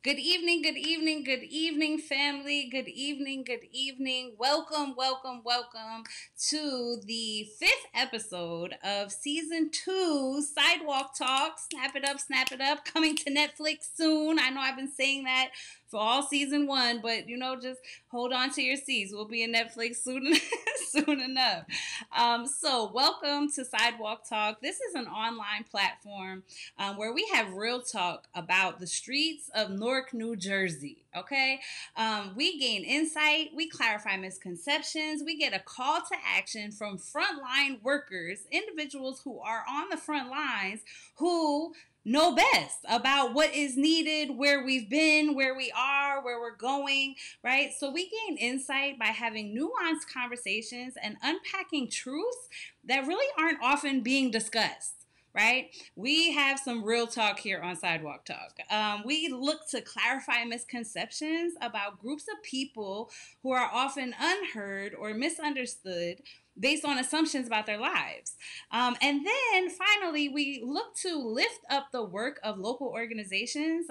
Good evening, good evening, good evening, family. Good evening, good evening. Welcome, welcome, welcome to the 5th episode of season 2, Sidewalk Talk. Snap it up. Coming to Netflix soon. I know I've been saying that for all season 1, but just hold on to your seats. We'll be in Netflix soon, soon enough. So welcome to Sidewalk Talk. This is an online platform where we have real talk about the streets of Newark, New Jersey. Okay. We gain insight. We clarify misconceptions. We get a call to action from frontline workers, individuals who are on the front lines who know best about what is needed, where we've been, where we are, where we're going, right? So we gain insight by having nuanced conversations and unpacking truths that really aren't often being discussed. Right? We have some real talk here on Sidewalk Talk. We look to clarify misconceptions about groups of people who are often unheard or misunderstood based on assumptions about their lives. And then finally, we look to lift up the work of local organizations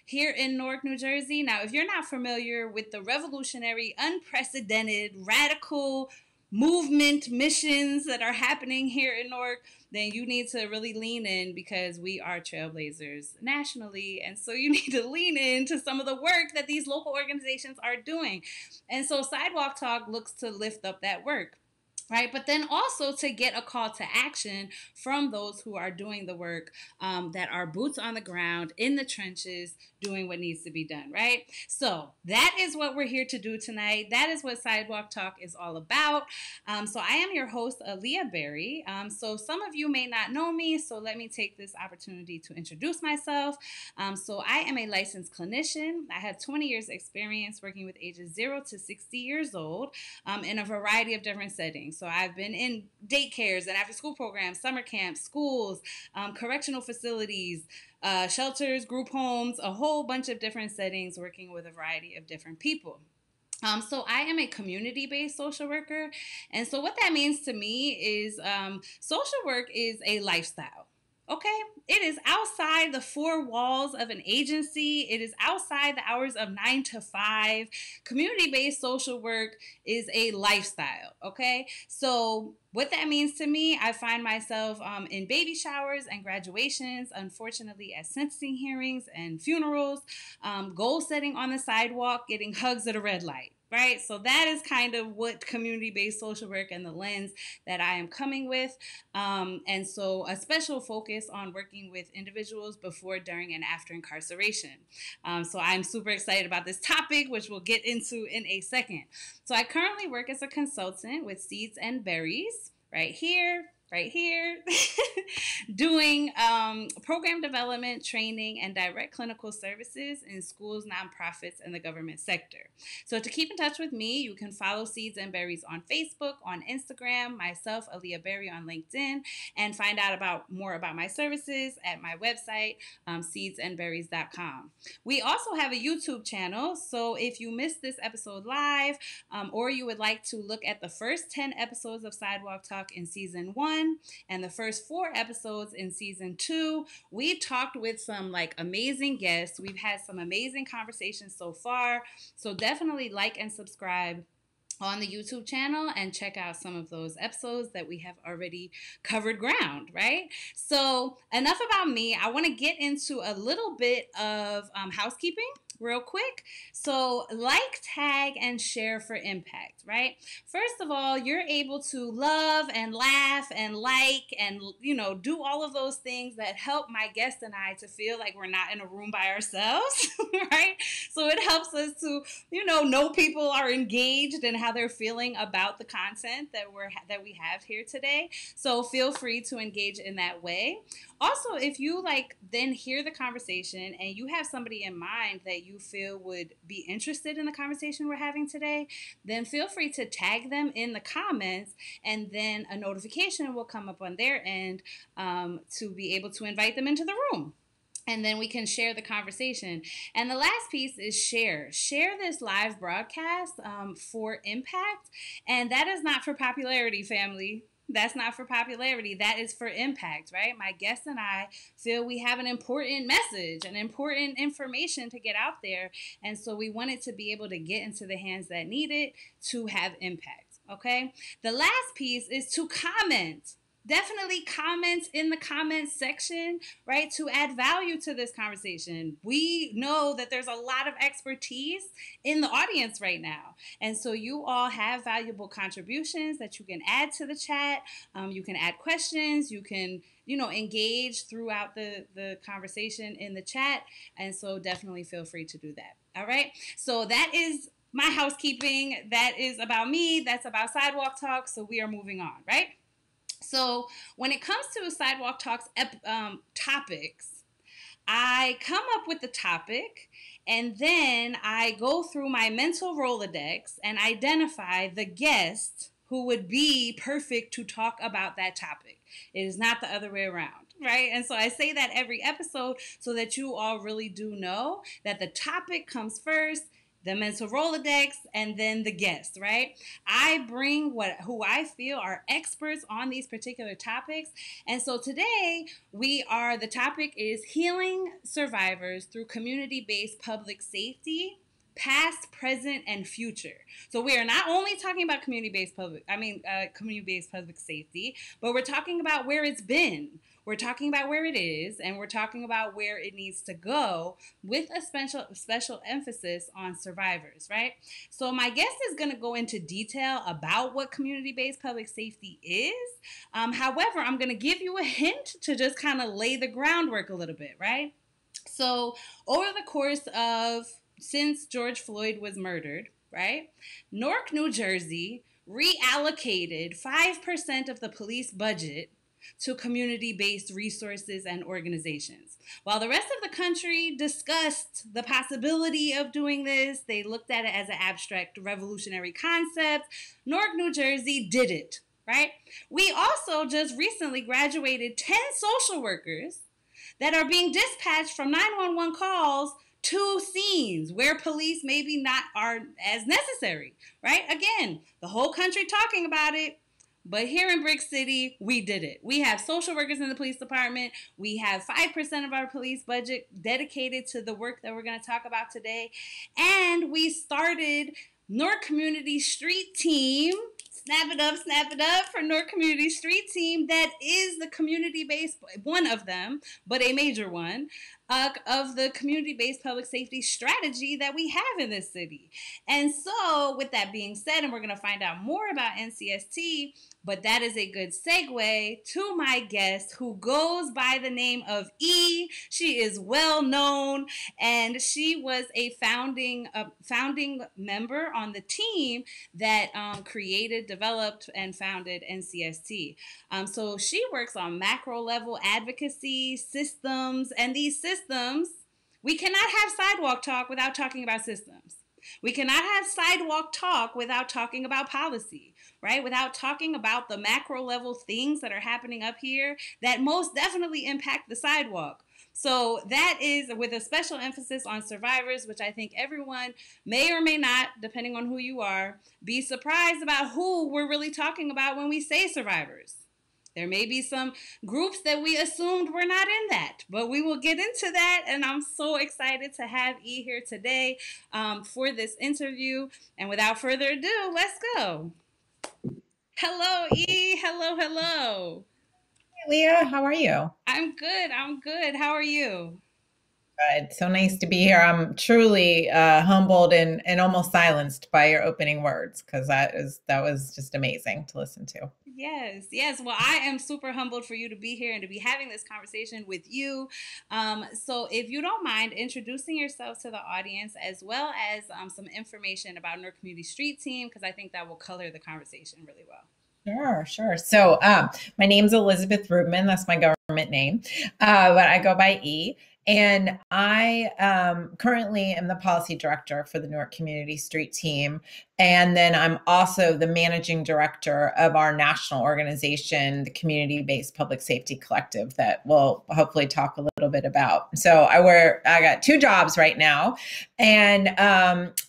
here in Newark, New Jersey. Now, if you're not familiar with the revolutionary, unprecedented, radical movement missions that are happening here in Newark, then you need to really lean in because we are trailblazers nationally. And so you need to lean into some of the work that these local organizations are doing. And so Sidewalk Talk looks to lift up that work. Right, but then also to get a call to action from those who are doing the work, that are boots on the ground in the trenches doing what needs to be done, right? So that is what we're here to do tonight. That is what Sidewalk Talk is all about. So I am your host, Aaliyah Berry. So some of you may not know me, so let me take this opportunity to introduce myself. So I am a licensed clinician. I have 20 years experience working with ages 0 to 60 years old in a variety of different settings. So I've been in daycares and after school programs, summer camps, schools, correctional facilities, shelters, group homes, a whole bunch of different settings working with a variety of different people. So I am a community-based social worker. And so what that means to me is social work is a lifestyle. Okay, it is outside the 4 walls of an agency. It is outside the hours of 9 to 5. Community-based social work is a lifestyle. Okay, so what that means to me, I find myself in baby showers and graduations, unfortunately at sentencing hearings and funerals, goal setting on the sidewalk, getting hugs at a red light. Right. So that is kind of what community-based social work and the lens that I am coming with. And so a special focus on working with individuals before, during, and after incarceration. So I'm super excited about this topic, which we'll get into in a second. So I currently work as a consultant with Seeds and Berries right here, doing program development, training, and direct clinical services in schools, nonprofits, and the government sector. So to keep in touch with me, you can follow Seeds and Berries on Facebook, on Instagram, myself, Aaliyah Berry, on LinkedIn, and find out more about my services at my website, seedsandberries.com. We also have a YouTube channel, so if you missed this episode live, or you would like to look at the first 10 episodes of Sidewalk Talk in season 1, and the first 4 episodes in season 2, we talked with some amazing guests. We've had some amazing conversations so far. So definitely like and subscribe on the YouTube channel and check out some of those episodes that we have already covered ground, right? So enough about me. I want to get into a little bit of housekeeping real quick. So like, tag, and share for impact, right? First of all, you're able to love and laugh and like and, do all of those things that help my guest and I to feel like we're not in a room by ourselves, right? So it helps us to, know people are engaged and how they're feeling about the content that we have here today. So feel free to engage in that way. Also, if you then hear the conversation and you have somebody in mind that you feel would be interested in the conversation we're having today, then feel free to tag them in the comments, and then a notification will come up on their end to be able to invite them into the room. And then we can share the conversation. And the last piece is share. Share this live broadcast for impact. And that is not for popularity, family. That's not for popularity. That is for impact, right? My guest and I feel we have an important message, an important information to get out there. And so we wanted to be able to get into the hands that need it to have impact. Okay. The last piece is to comment. Definitely comment in the comments section, right, to add value to this conversation. We know that there's a lot of expertise in the audience right now. And so you all have valuable contributions that you can add to the chat. You can add questions. You can, engage throughout the conversation in the chat. And so definitely feel free to do that. All right. So that is my housekeeping. That is about me. That's about Sidewalk Talk. So we are moving on, right? So when it comes to Sidewalk Talks topics, I come up with the topic and then I go through my mental Rolodex and identify the guest who would be perfect to talk about that topic. It is not the other way around, right? And so I say that every episode so that you all really do know that the topic comes first, the mental Rolodex, and then the guest, right? I bring who I feel are experts on these particular topics. And so today the topic is healing survivors through community-based public safety, past, present, and future. So we are not only talking about community-based public safety, but we're talking about where it's been. We're talking about where it is, and we're talking about where it needs to go with a special emphasis on survivors, right? So my guest is going to go into detail about what community-based public safety is. However, I'm going to give you a hint to just kind of lay the groundwork a little bit, right? So over the course of since George Floyd was murdered, right, Newark, New Jersey reallocated 5% of the police budget to community-based resources and organizations. While the rest of the country discussed the possibility of doing this, they looked at it as an abstract revolutionary concept, Newark, New Jersey did it, right? We also just recently graduated 10 social workers that are being dispatched from 911 calls to scenes where police maybe not are as necessary, right? Again, the whole country talking about it. But here in Brick City, we did it. We have social workers in the police department. We have 5% of our police budget dedicated to the work that we're going to talk about today. And we started Newark Community Street Team. Snap it up for Newark Community Street Team. That is the community-based, one of them, but a major one, of the community-based public safety strategy that we have in this city. And so with that being said, and we're going to find out more about NCST, but that is a good segue to my guest who goes by the name of E. She is well known, and she was a founding member on the team that created, developed, and founded NCST. So she works on macro level advocacy systems, and these systems, we cannot have sidewalk talk without talking about systems. We cannot have sidewalk talk without talking about policy, right? Without talking about the macro level things that are happening up here that most definitely impact the sidewalk. So that is with a special emphasis on survivors, which I think everyone may or may not, depending on who you are, be surprised about who we're really talking about when we say survivors. There may be some groups that we assumed were not in that, but we will get into that. And I'm so excited to have E here today for this interview. And without further ado, let's go. Hello, E. Hello. Hey, Leah, how are you? I'm good. How are you? Good. So nice to be here. I'm truly humbled and almost silenced by your opening words, because that was just amazing to listen to. Yes. Well, I am super humbled for you to be here and to be having this conversation with you. So if you don't mind introducing yourself to the audience, as well as some information about Newark Community Street Team, because I think that will color the conversation really well. Sure. So my name's Elizabeth Ruebman. That's my government name, but I go by E. And I currently am the policy director for the Newark Community Street Team. And then I'm also the managing director of our national organization, the Community-Based Public Safety Collective, that we'll hopefully talk a little bit about. So I got 2 jobs right now. And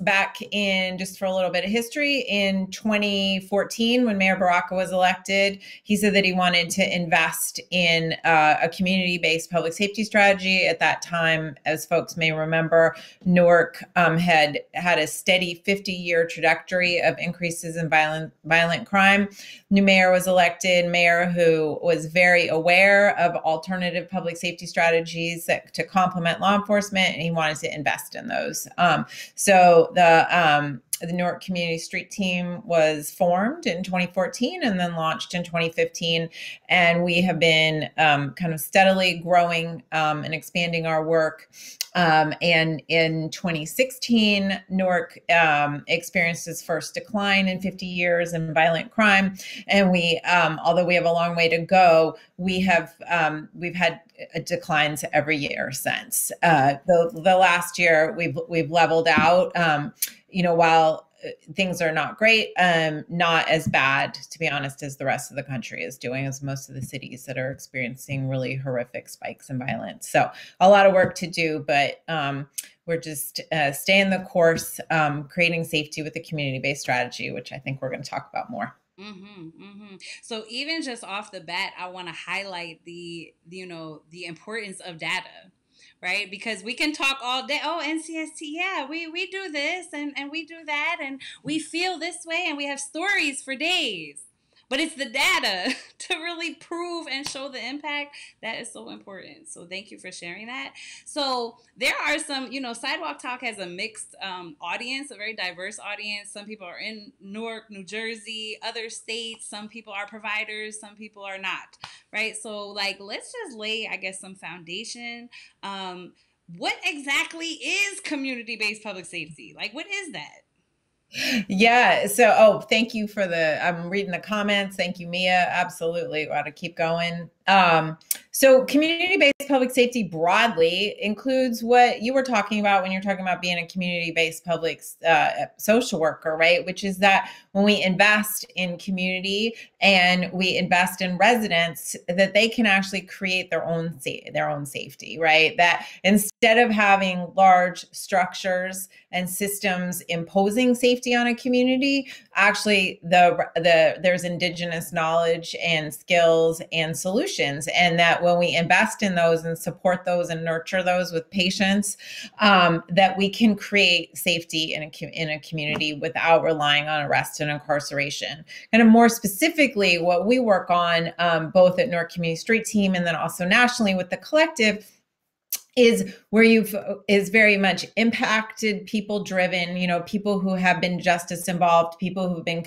back in, just for a little bit of history, in 2014, when Mayor Baraka was elected, he said that he wanted to invest in a community-based public safety strategy. At that time, as folks may remember, Newark had a steady 50-year trajectory of increases in violent crime. New mayor was elected, mayor who was very aware of alternative public safety strategies to complement law enforcement, and he wanted to invest in those. So the Newark Community Street Team was formed in 2014 and then launched in 2015. And we have been kind of steadily growing and expanding our work. And in 2016, Newark experienced its first decline in 50 years in violent crime. And we, although we have a long way to go, we've had declines every year since. The last year we've leveled out. While things are not great, not as bad, to be honest, as the rest of the country is doing, as most of the cities that are experiencing really horrific spikes in violence. So a lot of work to do, but we're just staying the course, creating safety with a community-based strategy, which I think we're going to talk about more. So even just off the bat, I want to highlight the importance of data. Right? Because we can talk all day. Oh, NCST, yeah, we do this and we do that and we feel this way and we have stories for days. But it's the data to really prove and show the impact that is so important. So thank you for sharing that. So there are some, Sidewalk Talk has a mixed audience, a very diverse audience. Some people are in Newark, New Jersey, other states. Some people are providers. Some people are not, right? So let's just lay, I guess, some foundation. What exactly is community-based public safety? What is that? Yeah. So, thank you I'm reading the comments. Thank you, Mia. Absolutely. Got to keep going. So community-based public safety broadly includes what you were talking about when you're talking about being a community-based public social worker, right? Which is that when we invest in community and we invest in residents, that they can actually create their own safety, right? That instead of having large structures and systems imposing safety on a community, actually there's indigenous knowledge and skills and solutions, and that when we invest in those and support those and nurture those with patience, that we can create safety in a community without relying on arrest and incarceration. Kind of more specifically, what we work on both at Newark Community Street Team and then also nationally with the collective is where is very much impacted, people driven, people who have been justice involved, people who've been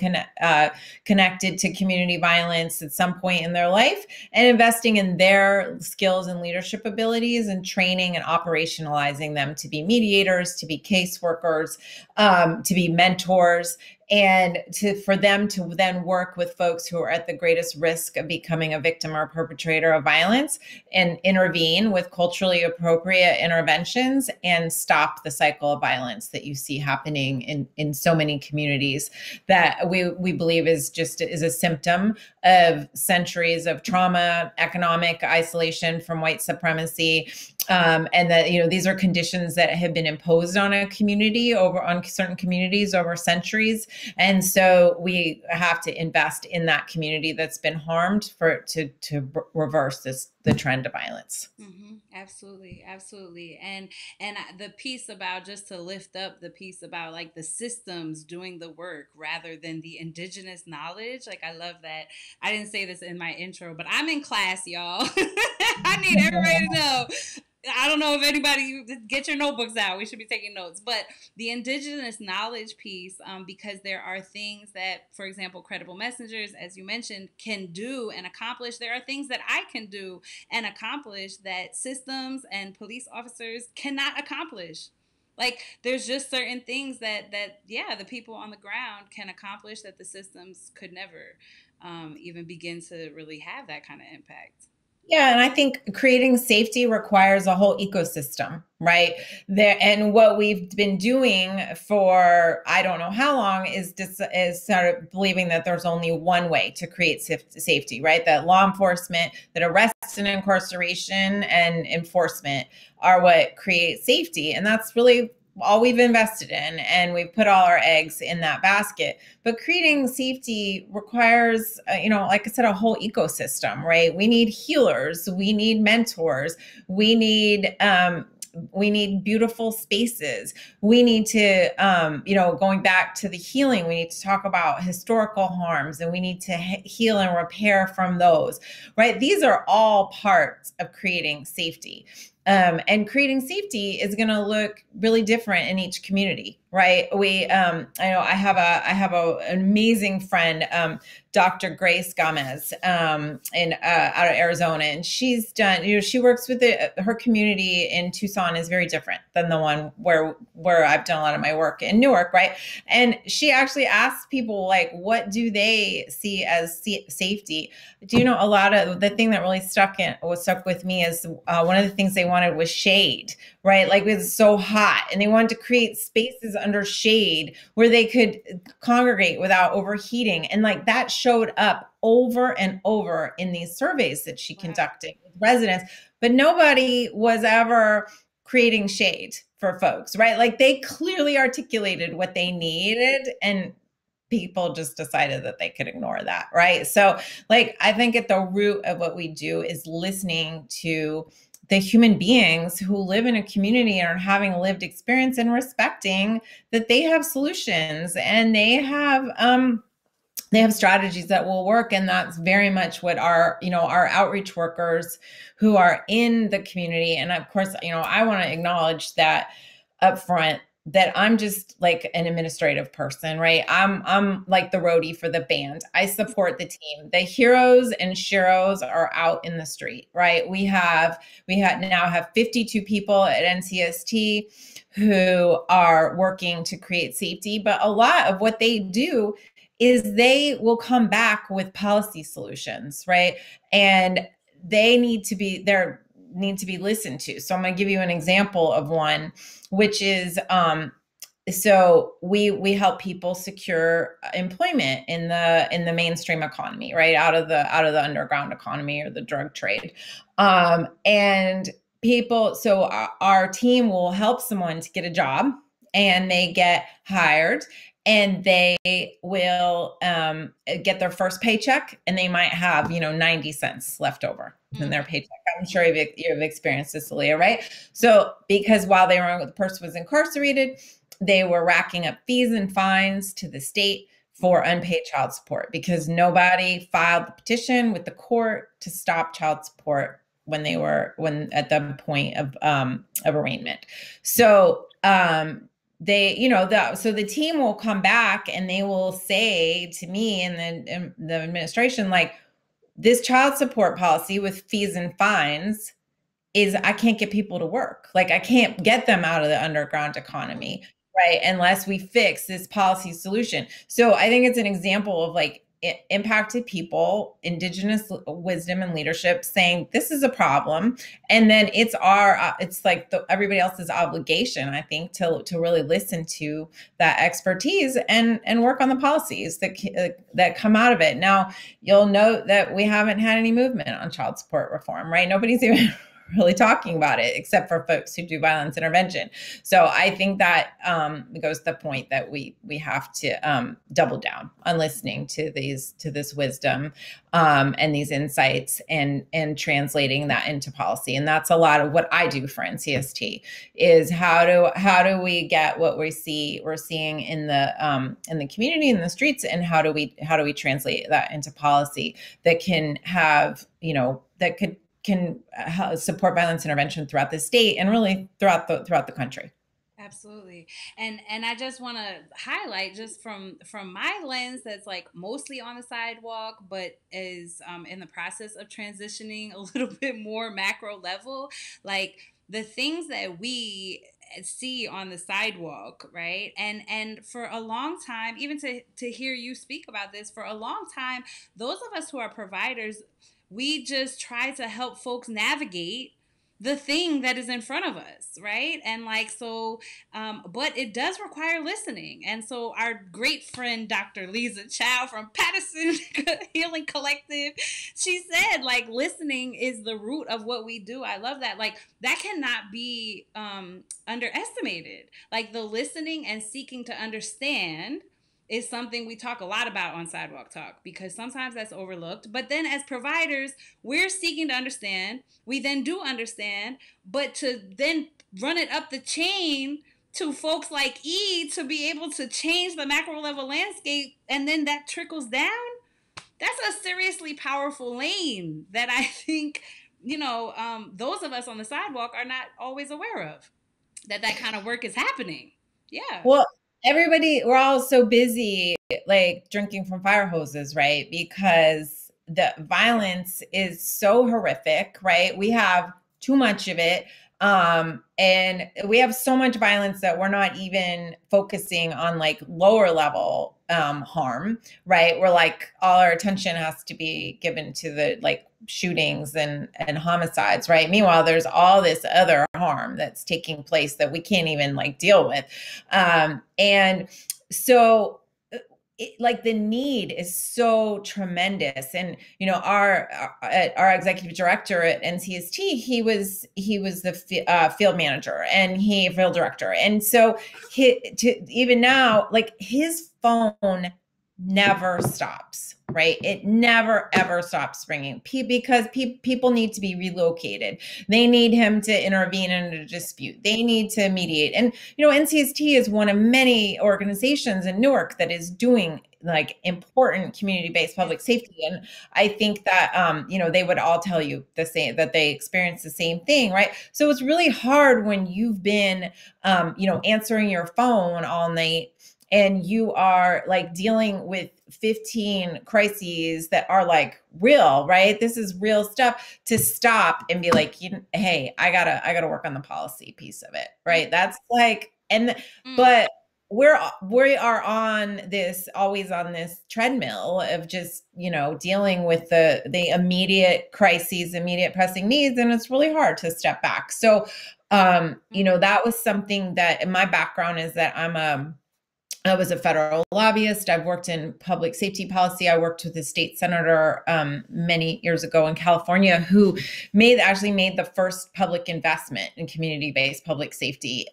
connected to community violence at some point in their life, and investing in their skills and leadership abilities and training and operationalizing them to be mediators, to be caseworkers, to be mentors, and for them to then work with folks who are at the greatest risk of becoming a victim or perpetrator of violence and intervene with culturally appropriate interventions and stop the cycle of violence that you see happening in so many communities that we believe is a symptom of centuries of trauma, economic isolation from white supremacy, and that these are conditions that have been imposed on on certain communities over centuries, and so we have to invest in that community that's been harmed to reverse the trend of violence. Absolutely. And the piece about, just to lift up the piece about the systems doing the work rather than the indigenous knowledge. I love that. I didn't say this in my intro, but I'm in class, y'all. I need everybody to know. I don't know if anybody, get your notebooks out. We should be taking notes. But the indigenous knowledge piece, because there are things that, for example, credible messengers, as you mentioned, can do and accomplish. There are things that I can do and accomplish that systems and police officers cannot accomplish. There's just certain things that the people on the ground can accomplish that the systems could never even begin to really have that kind of impact. Yeah, and I think creating safety requires a whole ecosystem, right? There, and what we've been doing for I don't know how long is sort of believing that there's only one way to create safety, right? That law enforcement, that arrest and incarceration and enforcement are what create safety, and that's really all we've invested in, and we've put all our eggs in that basket. But creating safety requires, like I said, a whole ecosystem, right? We need healers, we need mentors, we need beautiful spaces. We need to, going back to the healing, we need to talk about historical harms, and we need to heal and repair from those, right? These are all parts of creating safety. And creating safety is going to look really different in each community, right? I know I have an amazing friend, Dr. Grace Gomez, in out of Arizona, and she's done, she works with her community in Tucson is very different than the one where I've done a lot of my work in Newark, right? And she actually asks people, like, what do they see as safety? Do you know, a lot of the thing that really stuck with me is one of the things they wanted was shade, right? Like, it was so hot, and they wanted to create spaces under shade where they could congregate without overheating. And like that showed up over and over in these surveys that she conducted with residents, but nobody was ever creating shade for folks, right? Like, they clearly articulated what they needed, and people just decided that they could ignore that, right? So, like, I think at the root of what we do is listening to the human beings who live in a community and are having a lived experience, and respecting that they have solutions, and they have strategies that will work. And that's very much what our outreach workers who are in the community. And of course, I want to acknowledge that up front, that I'm just like an administrative person, right? I'm like the roadie for the band. I support the team. The heroes and sheroes are out in the street, right? Now have 52 people at NCST who are working to create safety, but a lot of what they do is they will come back with policy solutions, right? And they need to be listened to. So I'm going to give you an example of one, which is so we help people secure employment in the mainstream economy, right? Out of the underground economy or the drug trade. And people, so our team will help someone to get a job, and they get hired, and they will get their first paycheck, and they might have 90 cents left over in their paycheck. I'm sure you've experienced this, Leah, right? So because while the person was incarcerated, they were racking up fees and fines to the state for unpaid child support, because nobody filed the petition with the court to stop child support when at the point of arraignment. So so the team will come back, and they will say to me and the administration, like, this child support policy with fees and fines is, I can't get people to work. Like, I can't get them out of the underground economy, right? Unless we fix this policy solution. So I think it's an example of like impacted people, indigenous wisdom and leadership saying this is a problem. And then it's like everybody else's obligation, I think, to really listen to that expertise and work on the policies that come out of it. Now, you'll note that we haven't had any movement on child support reform, right? Nobody's even really talking about it, except for folks who do violence intervention. So I think that goes to the point that we have to double down on listening to this wisdom and these insights, and translating that into policy. And that's a lot of what I do for NCST, is how do we get what we're seeing in the community, in the streets, and how do we translate that into policy that can have, that can support violence intervention throughout the state, and really throughout the country. Absolutely. And I just want to highlight, just from my lens, that's like mostly on the sidewalk, but is in the process of transitioning a little bit more macro level, like the things that we see on the sidewalk, right? And for a long time, even to hear you speak about this, for a long time, those of us who are providers, We just try to help folks navigate the thing that is in front of us, right? And like, so, but it does require listening. And so our great friend, Dr. Lisa Chow from Patterson Healing Collective, she said, like, listening is the root of what we do. I love that. Like, that cannot be underestimated. Like, the listening and seeking to understand is something we talk a lot about on Sidewalk Talk, because sometimes that's overlooked. But then as providers, we're seeking to understand. We then do understand, but to then run it up the chain to folks like E to be able to change the macro level landscape, and then that trickles down, that's a seriously powerful lane that I think, those of us on the sidewalk are not always aware of, that kind of work is happening. Yeah. Well, we're all so busy like drinking from fire hoses, right? Because the violence is so horrific, right? We have too much of it. And we have so much violence that we're not even focusing on like lower level harm, right? We're like, all our attention has to be given to the like shootings and homicides, right? Meanwhile, there's all this other harm that's taking place that we can't even like deal with. And so like the need is so tremendous. And our executive director at NCST, he was the field manager and field director, and so even now, like his phone never stops, right? It never ever stops ringing because people need to be relocated. They need him to intervene in a dispute. They need to mediate. And NCST is one of many organizations in Newark that is doing like important community-based public safety. And I think that they would all tell you the same, that they experience the same thing, right? So it's really hard when you've been answering your phone all night and you are like dealing with 15 crises that are like real, right? This is real stuff, to stop and be like, hey, I gotta work on the policy piece of it, right? That's like, but we are always on this treadmill of just, dealing with the immediate crises, immediate pressing needs. And it's really hard to step back. So, that was something that in my background is that I was a federal lobbyist. I've worked in public safety policy. I worked with a state senator many years ago in California who actually made the first public investment in community-based public safety.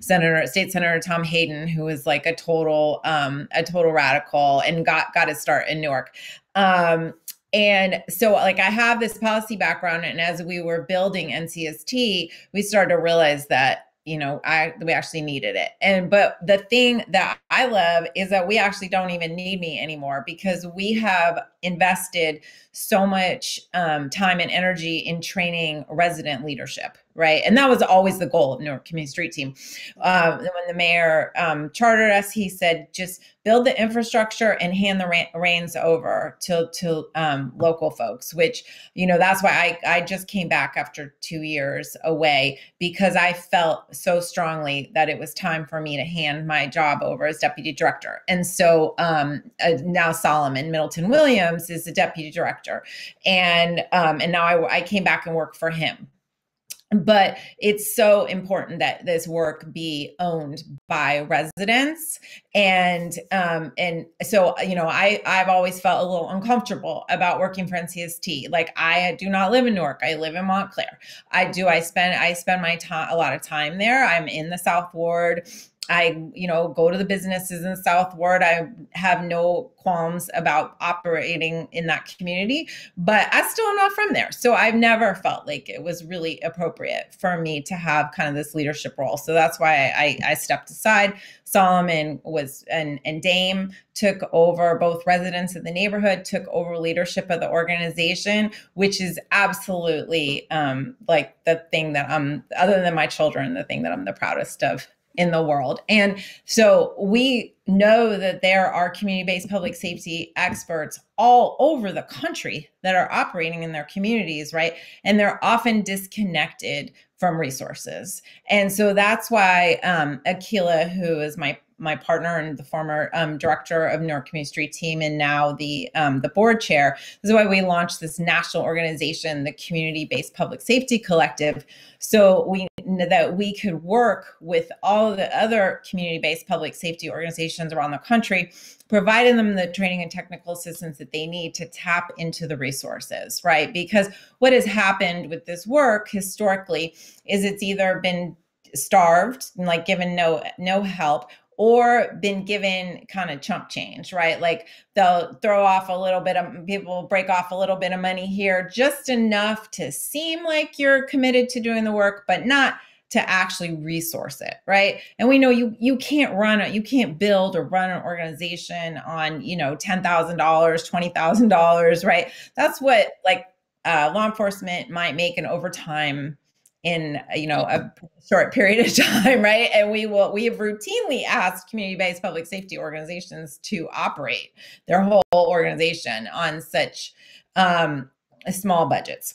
State Senator Tom Hayden, who was like a total radical and got his start in Newark. And so like I have this policy background, and as we were building NCST, we started to realize that we actually needed it. But the thing that I love is that we actually don't even need me anymore, because we have invested so much time and energy in training resident leadership, right? And that was always the goal of Newark Community Street Team. When the mayor chartered us, he said, just build the infrastructure and hand the reins over to local folks, which, that's why I just came back after 2 years away, because I felt so strongly that it was time for me to hand my job over as deputy director. And so now Solomon Middleton Williams is the deputy director. And now I came back and work for him. But it's so important that this work be owned by residents. And so, I've always felt a little uncomfortable about working for NCST. Like, I do not live in Newark. I live in Montclair. I spend my time, a lot of time there. I'm in the South Ward. I, go to the businesses in the South Ward. I have no qualms about operating in that community, but I still am not from there. So I've never felt like it was really appropriate for me to have kind of this leadership role. So that's why I stepped aside. Solomon and Dame took over, both residents of the neighborhood took over leadership of the organization, which is absolutely like the thing that other than my children, the thing that I'm the proudest of in the world. And so we know that there are community-based public safety experts all over the country that are operating in their communities, right? And they're often disconnected from resources. And so that's why Akila, who is my my partner and the former director of Newark Community Street Team, and now the board chair. This is why we launched this national organization, the Community-Based Public Safety Collective, so that we could work with all of the other community-based public safety organizations around the country, providing them the training and technical assistance that they need to tap into the resources, right? Because what has happened with this work historically is it's either been starved, like given no help, or been given kind of chump change, right? Like they'll throw off a little bit of, people break off a little bit of money here, just enough to seem like you're committed to doing the work, but not to actually resource it, right? And we know you can't build or run an organization on, $10,000, $20,000, right? That's what law enforcement might make in overtime in a short period of time, right? And we have routinely asked community-based public safety organizations to operate their whole organization on such small budgets.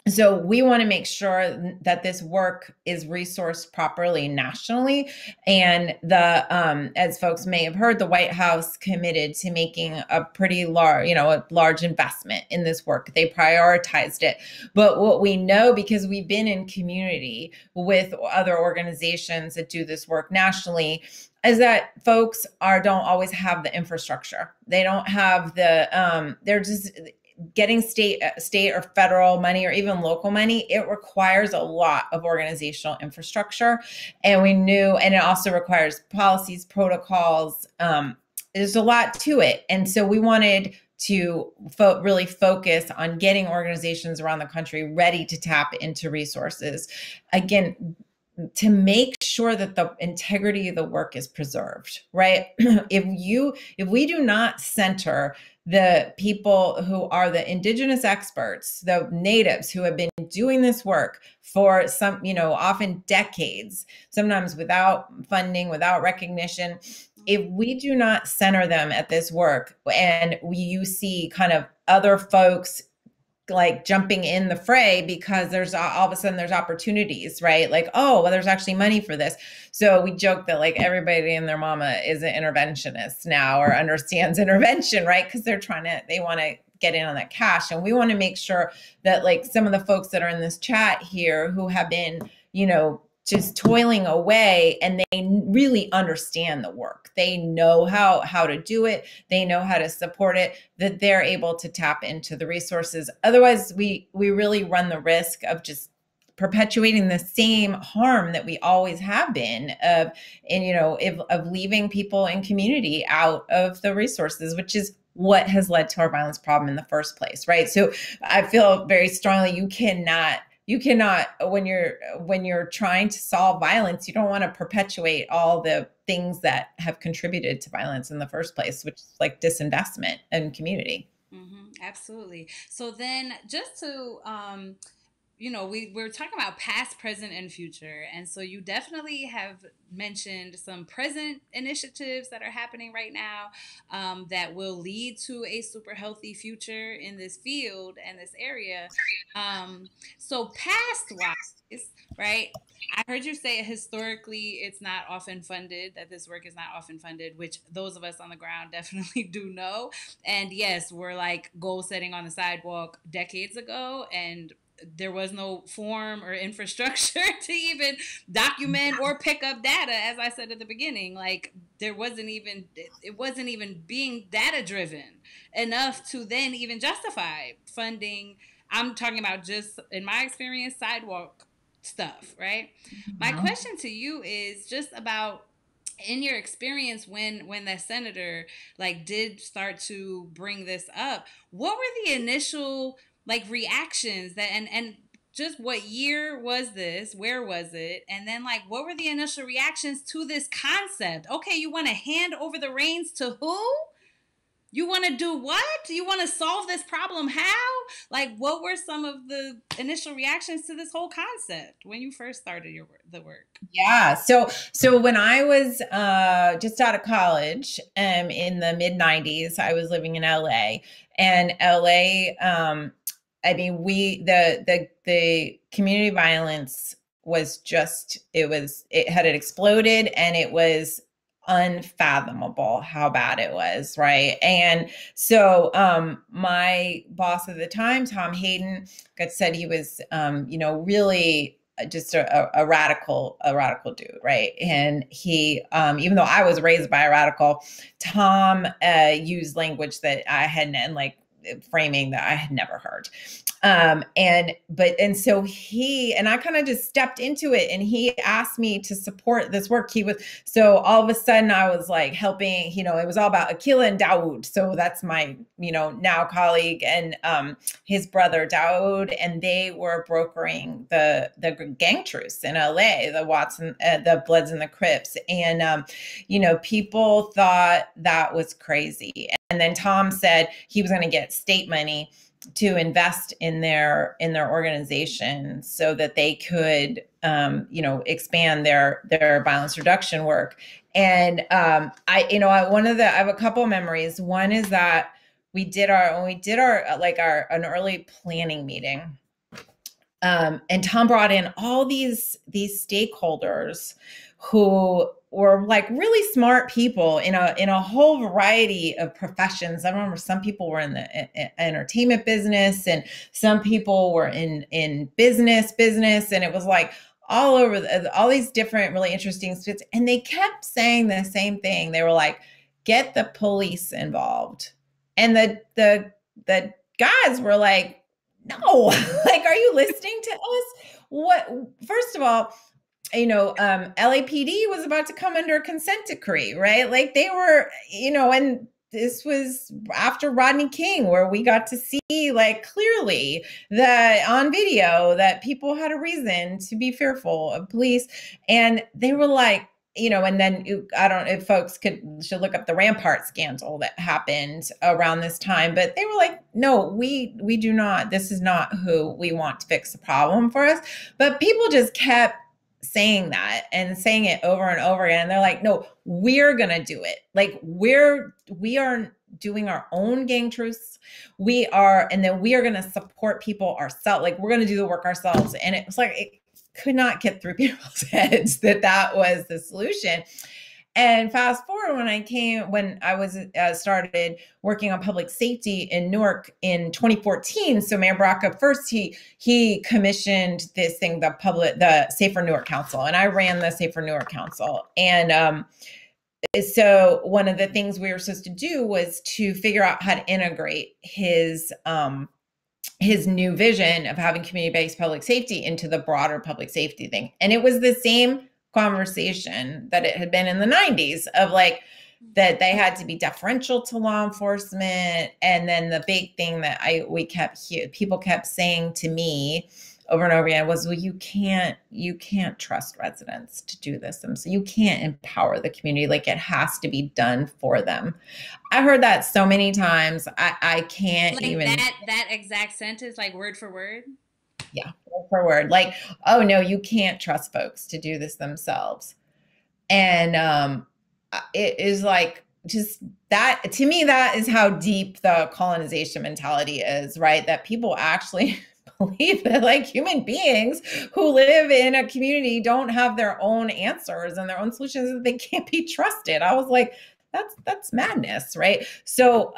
So we want to make sure that this work is resourced properly nationally. And as folks may have heard, the White House committed to making a pretty large investment in this work. They prioritized it. But what we know, because we've been in community with other organizations that do this work nationally, is that folks don't always have the infrastructure. They don't have they're just getting state or federal money or even local money. It requires a lot of organizational infrastructure. And it also requires policies, protocols. There's a lot to it. And so we wanted to really focus on getting organizations around the country ready to tap into resources. Again, to make sure that the integrity of the work is preserved, right? If we do not center the people who are the indigenous experts, the natives who have been doing this work for some, often decades, sometimes without funding, without recognition, if we do not center them at this work, and you see kind of other folks like jumping in the fray because there's all of a sudden there's opportunities, right? Like, oh, well, there's actually money for this. So we joke that like everybody and their mama is an interventionist now or understands intervention, right? Because they want to get in on that cash. And we want to make sure that like some of the folks that are in this chat here who have been, just toiling away, and they really understand the work. They know how to do it. They know how to support it, that they're able to tap into the resources. Otherwise, we really run the risk of just perpetuating the same harm that we always have been of leaving people in community out of the resources, which is what has led to our violence problem in the first place, right? So I feel very strongly you cannot, when you're trying to solve violence, you don't want to perpetuate all the things that have contributed to violence in the first place, which is like disinvestment in community. Mm-hmm, absolutely. So then just to we're talking about past, present, and future. And so you definitely have mentioned some present initiatives that are happening right now that will lead to a super healthy future in this field and this area. So past wise, right? I heard you say historically it's not often funded, that this work is not often funded, which those of us on the ground definitely do know. And yes, we're like goal setting on the sidewalk decades ago, and there was no form or infrastructure to even document or pick up data. As I said at the beginning, like it wasn't even being data driven enough to then even justify funding. I'm talking about just in my experience, sidewalk stuff, right? My question to you is just about, in your experience when that senator like did start to bring this up, what were the initial like reactions that and just what year was this, where was it, and then like what were the initial reactions to this concept? Okay, you want to hand over the reins to who? You want to do what? You want to solve this problem how? Like what were some of the initial reactions to this whole concept when you first started the work? Yeah. So when I was just out of college in the mid 90s, I was living in LA, and LA I mean, the community violence was just, it had exploded, and it was unfathomable how bad it was, right? And so my boss at the time, Tom Hayden, said he was, really just a radical dude, right? And he, even though I was raised by a radical, Tom used language that I hadn't, and like framing that I had never heard. And so he, and I kind of just stepped into it, and he asked me to support this work. So all of a sudden I was like helping, it was all about Akila and Dawood. So that's my, now colleague, and his brother Dawood, and they were brokering the gang truce in LA, the Watson, the Bloods and the Crips. And, people thought that was crazy. And then Tom said he was going to get state money to invest in their organization so that they could, expand their violence reduction work. And I have a couple of memories. One is that when we did an early planning meeting, and Tom brought in all these stakeholders who were like really smart people in a whole variety of professions. I remember some people were in the entertainment business, and some people were in business, and it was like all over all these different really interesting fits. And they kept saying the same thing. They were like, get the police involved. And the guys were like, no, like, are you listening to us? What, first of all, LAPD was about to come under a consent decree, right? Like they were, and this was after Rodney King, where we got to see like clearly that on video that people had a reason to be fearful of police. And they were like, and then I don't know if folks should look up the Rampart scandal that happened around this time, but they were like, no, we do not, this is not who we want to fix the problem for us. But people just kept saying that and saying it over and over again. And they're like, no, we're going to do it. Like we are doing our own gang truce. And then we are going to support people ourselves. Like we're going to do the work ourselves. And it was like, it could not get through people's heads that was the solution. And fast forward, when I was started working on public safety in Newark in 2014. So Mayor Baraka first, he commissioned this thing, the Safer Newark Council, and I ran the Safer Newark Council. And so one of the things we were supposed to do was to figure out how to integrate his new vision of having community-based public safety into the broader public safety thing. And it was the same conversation that it had been in the 90s of like that they had to be deferential to law enforcement. And then the big thing that people kept saying to me over and over again was, well, you can't trust residents to do this. And so you can't empower the community. Like it has to be done for them. I heard that so many times. I can't like even that exact sentence, like word for word. Yeah, word for word. Like, oh no, you can't trust folks to do this themselves. And it is like just that, to me, that is how deep the colonization mentality is, right? That people actually believe that like human beings who live in a community don't have their own answers and their own solutions, that they can't be trusted. I was like, that's madness, right? So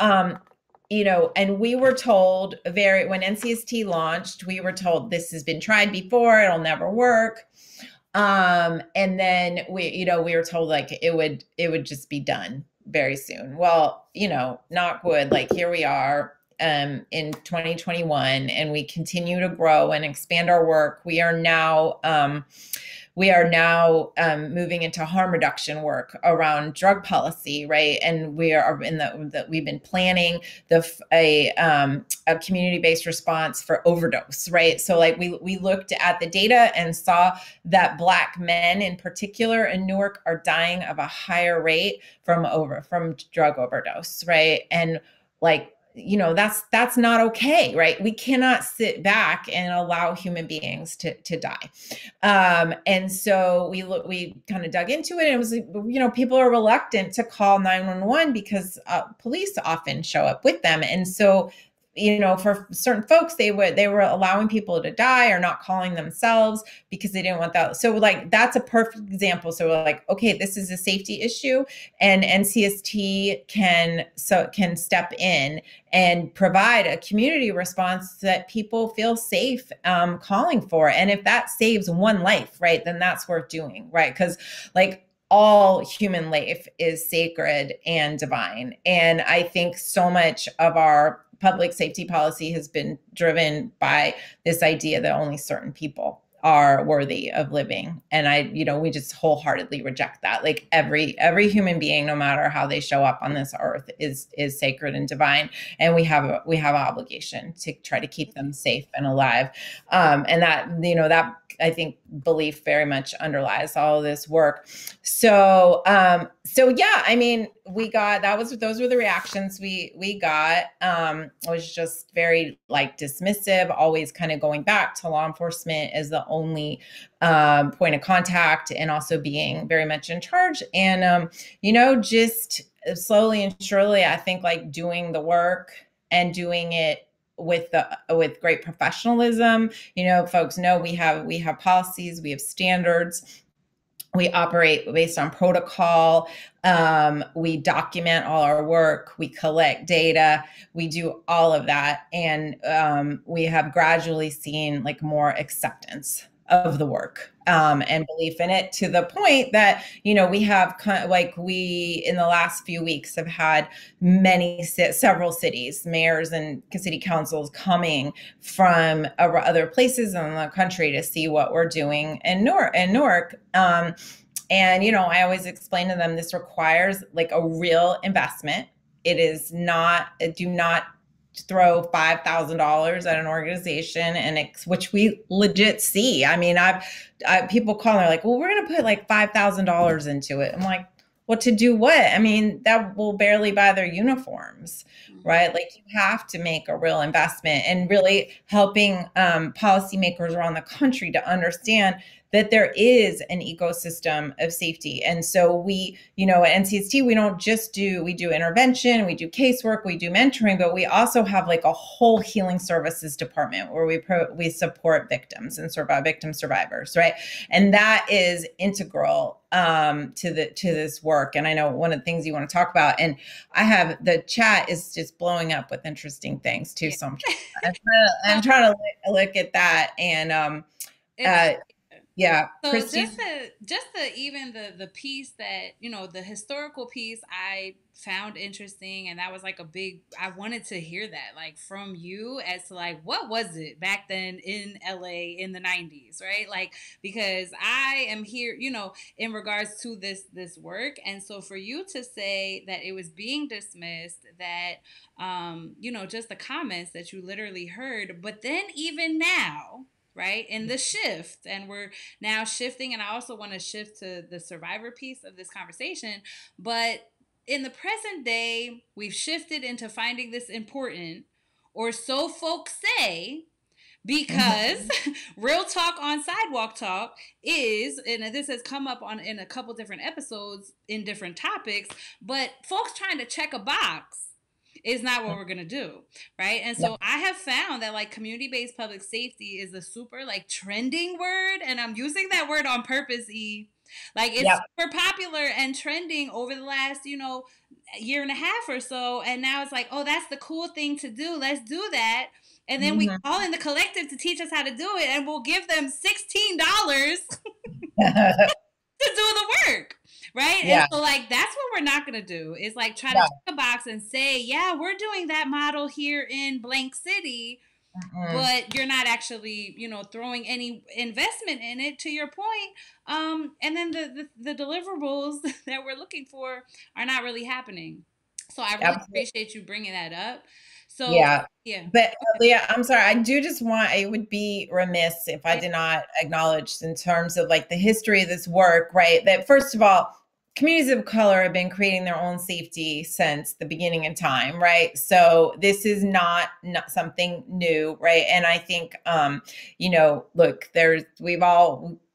and we were told when NCST launched, we were told this has been tried before, it'll never work. And then we were told like it would just be done very soon. Well, knock wood, like here we are in 2021, and we continue to grow and expand our work. We are now moving into harm reduction work around drug policy, right? And we are we've been planning a community-based response for overdose, right? So like we looked at the data and saw that Black men in particular in Newark are dying of a higher rate from drug overdose, right? And like, that's not okay, right? We cannot sit back and allow human beings to die. And so we kind of dug into it, and it was, people are reluctant to call 911 because police often show up with them. And so, for certain folks, they were allowing people to die or not calling themselves because they didn't want that. So like, that's a perfect example. So we're like, okay, this is a safety issue, and NCST can step in and provide a community response that people feel safe calling for. And if that saves one life, right, then that's worth doing, right? Because like, all human life is sacred and divine. And I think so much of our public safety policy has been driven by this idea that only certain people are worthy of living. And we just wholeheartedly reject that. Like every human being, no matter how they show up on this earth, is sacred and divine. And we have an obligation to try to keep them safe and alive. And that I think belief very much underlies all of this work. So yeah, I mean, those were the reactions we got. It was just very like dismissive, always kind of going back to law enforcement as the only point of contact, and also being very much in charge. And just slowly and surely, I think like doing the work and doing it with great professionalism. Folks know we have policies, we have standards. We operate based on protocol. We document all our work. We collect data. We do all of that. And we have gradually seen like more acceptance of the work and belief in it, to the point that, we have we in the last few weeks have had several cities, mayors and city councils coming from other places in the country to see what we're doing in Newark. And, I always explain to them, this requires like a real investment. It is not, do not throw $5,000 at an organization, and which we legit see. I mean, people call and they're like, well, we're going to put like $5,000 into it. I'm like, what, to do what? I mean, that will barely buy their uniforms, right? Like, you have to make a real investment, and really helping policymakers around the country to understand that there is an ecosystem of safety. And so we, at NCST, we do intervention, we do casework, we do mentoring, but we also have like a whole healing services department where we support victims and victim survivors, right? And that is integral to this work. And I know one of the things you want to talk about, and the chat is just blowing up with interesting things too. So I'm trying to look at that. And yeah. So Christine? just even the piece that, the historical piece I found interesting, and that was like I wanted to hear that like from you as to like, what was it back then in LA in the 90s, right? Like, because I am here, in regards to this work. And so for you to say that it was being dismissed, that just the comments that you literally heard, but then even now, right, in the shift, and we're now shifting, and I also want to shift to the survivor piece of this conversation, but in the present day, we've shifted into finding this important, or so folks say, because real talk on Sidewalk Talk is, and this has come up in a couple different episodes in different topics, but folks trying to check a box is not what we're going to do, right? And so I have found that like community-based public safety is a super like trending word, and I'm using that word on purpose, E. Like, it's super popular and trending over the last, year and a half or so, and now it's like, oh, that's the cool thing to do. Let's do that. And then we call in the collective to teach us how to do it, and we'll give them $16 to do the work. Right? Yeah. And so like, that's what we're not going to do, is like try to check a box and say, yeah, we're doing that model here in blank city, but you're not actually, throwing any investment in it, to your point. And then the deliverables that we're looking for are not really happening. So I really appreciate you bringing that up. So yeah. But Leah, I'm sorry. I would be remiss if I did not acknowledge, in terms of like the history of this work, right? That first of all, communities of color have been creating their own safety since the beginning of time, right? So this is not something new, right? And I think, look,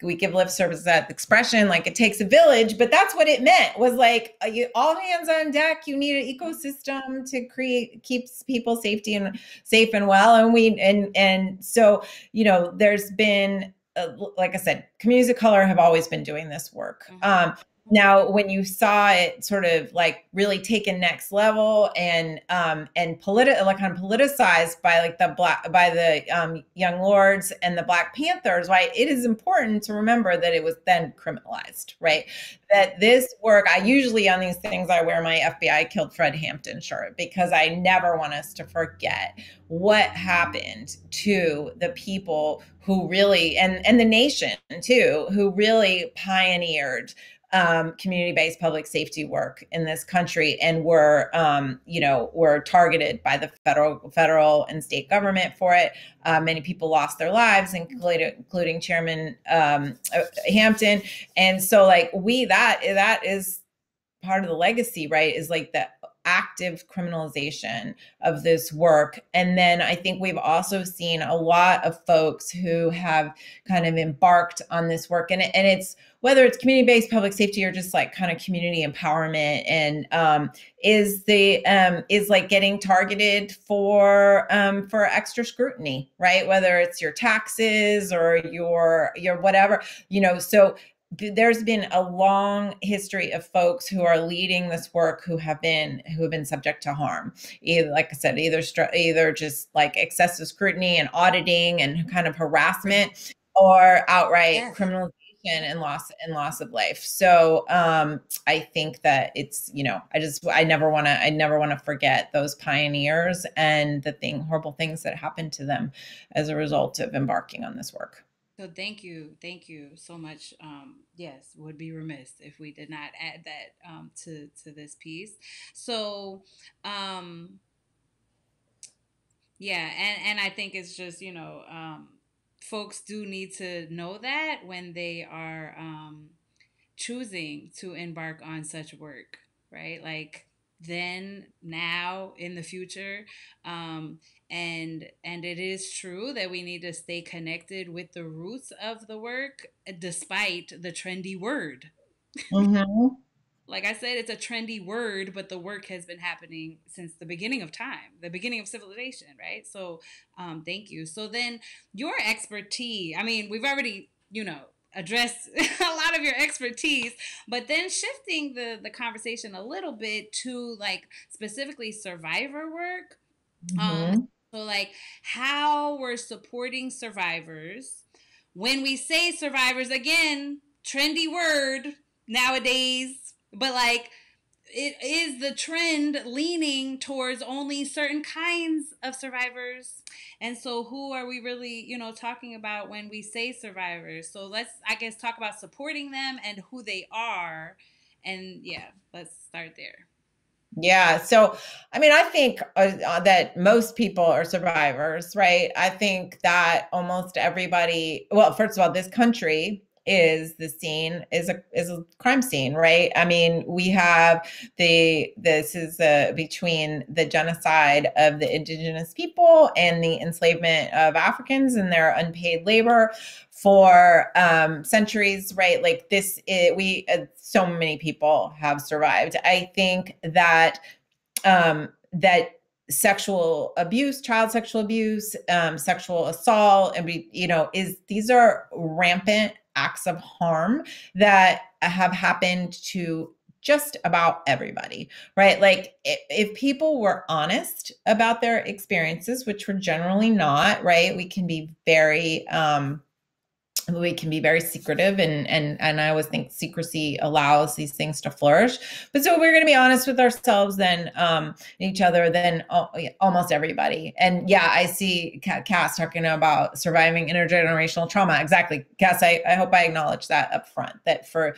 we give lip service to that expression, like it takes a village, but that's what it meant, was like all hands on deck. You need an ecosystem to keeps people safe and well. And so, there's been, like I said, communities of color have always been doing this work. Now, when you saw it sort of like really taken next level and politicized by like the Young Lords and the Black Panthers, right? It is important to remember that it was then criminalized, right? That this work, I usually on these things, I wear my FBI killed Fred Hampton shirt, because I never want us to forget what happened to the people who really, and the nation too, who really pioneered community-based public safety work in this country, and were targeted by the federal and state government for it. Many people lost their lives, including Chairman Hampton. And so, like, that is part of the legacy, right? Is like the active criminalization of this work. And then I think we've also seen a lot of folks who have kind of embarked on this work, and it's whether it's community-based public safety or just like kind of community empowerment, and is like getting targeted for extra scrutiny, right? Whether it's your taxes or your whatever, so there's been a long history of folks who are leading this work who have been subject to harm, either, like I said, either just like excessive scrutiny and auditing and kind of harassment, or outright criminalization and loss of life. So I think that it's, I never want to forget those pioneers and the horrible things that happened to them as a result of embarking on this work. So thank you so much. Yes, would be remiss if we did not add that to this piece. So, yeah, and I think it's just folks do need to know that when they are choosing to embark on such work, right? Like then, now, in the future. And it is true that we need to stay connected with the roots of the work, despite the trendy word. Mm-hmm. Like I said, it's a trendy word, but the work has been happening since the beginning of time, the beginning of civilization, right? So thank you. So then your expertise, I mean, we've already, addressed a lot of your expertise, but then shifting the conversation a little bit to like specifically survivor work. Mm-hmm. So, like, how we're supporting survivors. When we say survivors, again, trendy word nowadays, but like, it is the trend leaning towards only certain kinds of survivors. And so, who are we really, talking about when we say survivors? So, let's, I guess, talk about supporting them and who they are. And yeah, let's start there. Yeah. So, I mean, I think that most people are survivors, right? I think that almost everybody, well, first of all, this country is a crime scene, right? I mean, we have between the genocide of the indigenous people and the enslavement of Africans and their unpaid labor for centuries, right? Like so many people have survived. I think that that sexual abuse, child sexual abuse, sexual assault, and these are rampant acts of harm that have happened to just about everybody, right? Like if people were honest about their experiences, which we're generally not, right? We can be very secretive, and I always think secrecy allows these things to flourish. But so we're going to be honest with ourselves, then each other, then almost everybody. And yeah, I see Cass talking about surviving intergenerational trauma. Exactly, Cass. I hope I acknowledge that up front. That for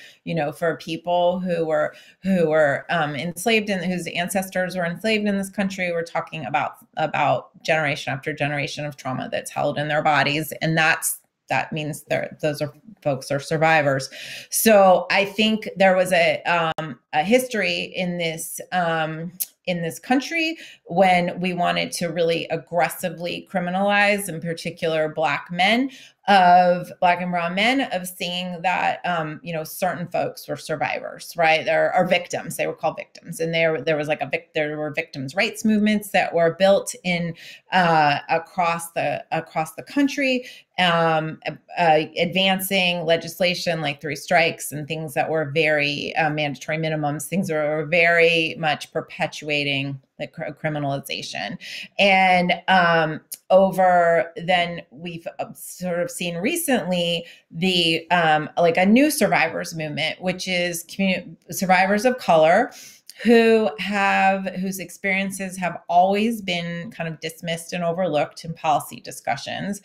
people who were enslaved and whose ancestors were enslaved in this country, we're talking about generation after generation of trauma that's held in their bodies, and that's that means those are folks are survivors. So I think there was a history in this country when we wanted to really aggressively criminalize, in particular, Black and brown men, of seeing that certain folks were survivors, right? Or victims. They were called victims, and there were victims' rights movements that were built in across the country, advancing legislation like 3 strikes and things that were very mandatory minimums, things that were very much perpetuating the criminalization. And over then we've sort of seen recently the a new survivors movement, which is survivors of color whose experiences have always been kind of dismissed and overlooked in policy discussions.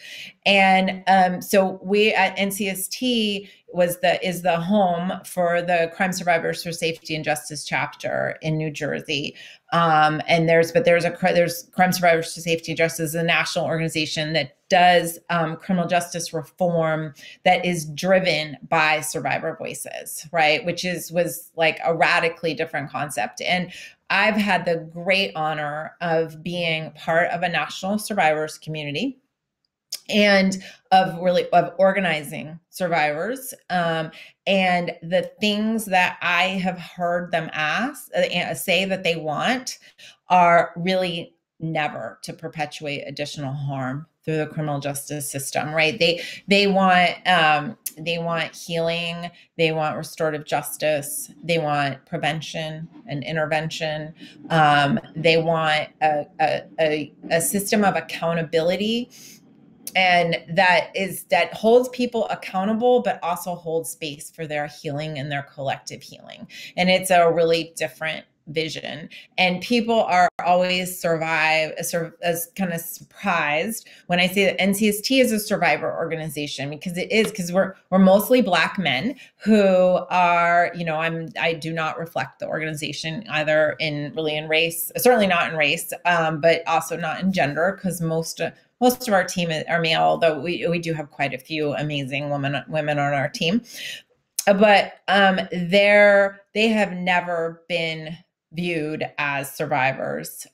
And so we at NCST is the home for the Crime Survivors for Safety and Justice chapter in New Jersey. And there's Crime Survivors for Safety and Justice, a national organization that does criminal justice reform that is driven by survivor voices, right? Which was like a radically different concept. And I've had the great honor of being part of a national survivors community and of organizing survivors. And the things that I have heard them say that they want are really never to perpetuate additional harm through the criminal justice system, right? They want healing, they want restorative justice, they want prevention and intervention. They want a system of accountability, and that holds people accountable, but also holds space for their healing and their collective healing. And it's a really different vision. And people are always as kind of surprised when I say that NCST is a survivor organization, because we're mostly Black men who are, I do not reflect the organization either in race, certainly not in race, but also not in gender, because most of our team are male, although we do have quite a few amazing women on our team. But they have never been viewed as survivors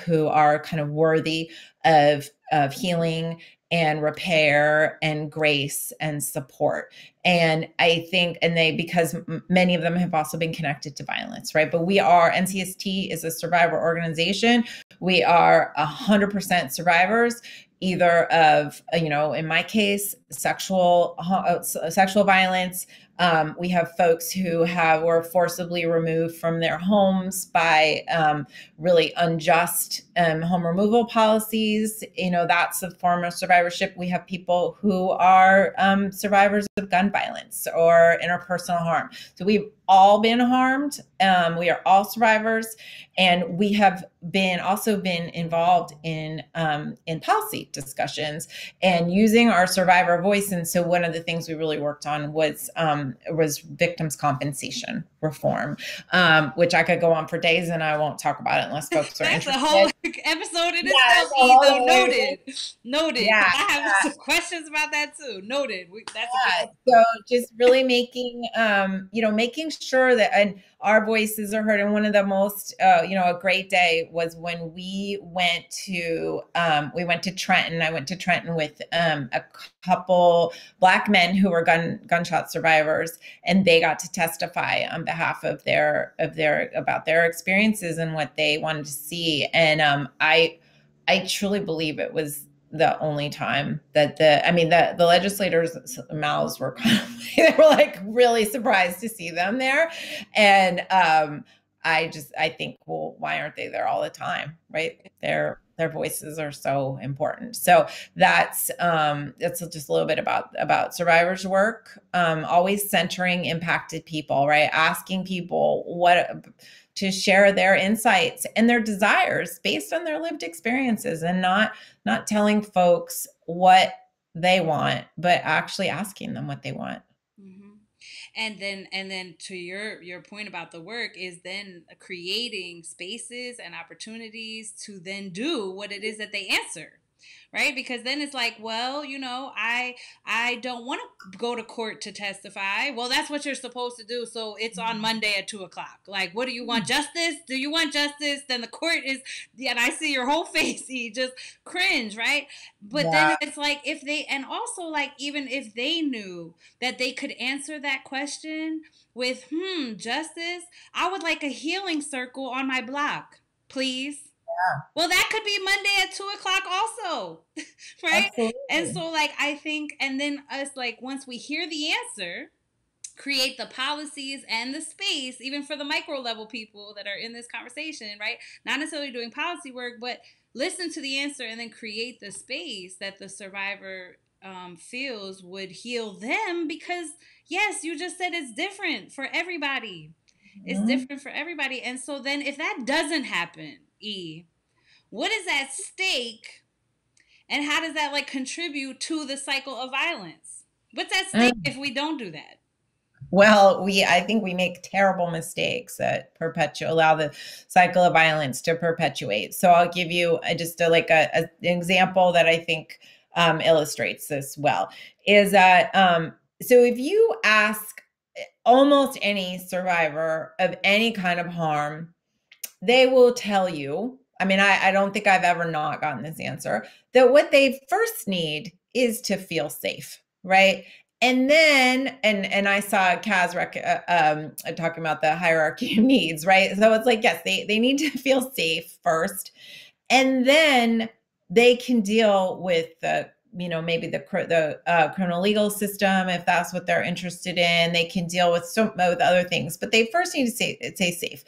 who are kind of worthy of healing and repair and grace and support. And I think, because many of them have also been connected to violence, right? But NCST is a survivor organization. We are 100% survivors, either of, in my case, sexual violence. We have folks who were forcibly removed from their homes by really unjust home removal policies. That's a form of survivorship. We have people who are survivors of gun violence or interpersonal harm. So we've all been harmed. We are all survivors, and we have also been involved in policy discussions and using our survivor voice. And so one of the things we really worked on was victims' compensation reform, which I could go on for days, and I won't talk about it unless folks are interested. That's a whole episode in itself. Noted. Yeah. I have some questions about that too. Noted. So just really making sure that our voices are heard. And one of the most, a great day was when we went to Trenton. I went to Trenton with a couple Black men who were gunshot survivors, and they got to testify on behalf of about their experiences and what they wanted to see. And I truly believe it was the only time that the legislators' mouths were they were like really surprised to see them there. And I think, well, why aren't they there all the time, right? Their voices are so important. So that's just a little bit about survivors' work, always centering impacted people, right? Asking people to share their insights and their desires based on their lived experiences, and not telling folks what they want, but actually asking them what they want. Mm-hmm. And then to your point about the work is then creating spaces and opportunities to then do what it is that they answer. right? Because then it's like, well, I don't want to go to court to testify. Well, that's what you're supposed to do. So it's on Monday at 2 o'clock. Like, what do you want? Justice? Do you want justice? Then the court is, yeah, and I see your whole face, you just cringe, right? But Yeah. then it's like, if they, and also like, even if they knew that they could answer that question with, justice, I would like a healing circle on my block, please. Well, that could be Monday at 2 o'clock also, right? And Absolutely. so, like, I think, and then us, like, once we hear the answer, create the policies and the space, even for the micro level people that are in this conversation, right? Not necessarily doing policy work, but listen to the answer and then create the space that the survivor feels would heal them. Because, yes, you just said it's different for everybody. It's Mhm. different for everybody. And so then if that doesn't happen, what is at stake, and how does that like contribute to the cycle of violence? What's at stake Mm. if we don't do that? Well, I think we make terrible mistakes that allow the cycle of violence to perpetuate. So I'll give you an example that I think illustrates this well. Is that so if you ask almost any survivor of any kind of harm, they will tell you, I mean, I don't think I've ever not gotten this answer, that what they first need is to feel safe, right? And then, and I saw Kaz talking about the hierarchy of needs, right? So it's like, yes, they need to feel safe first, and then they can deal with the maybe the criminal legal system if that's what they're interested in. They can deal with with other things, but they first need to stay safe,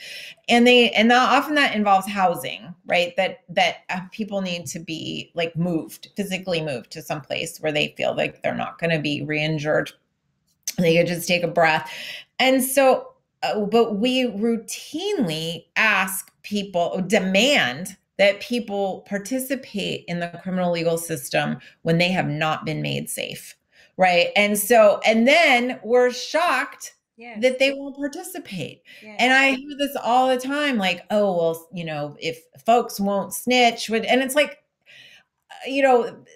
and often that involves housing, right? That people need to be like physically moved to some place where they feel like they're not going to be re-injured. They could just take a breath. And so, but we routinely demand that people participate in the criminal legal system when they have not been made safe, right? And so, and then we're shocked Yes. that they won't participate. Yes. And I hear this all the time, like, oh, well, if folks won't snitch, and it's like,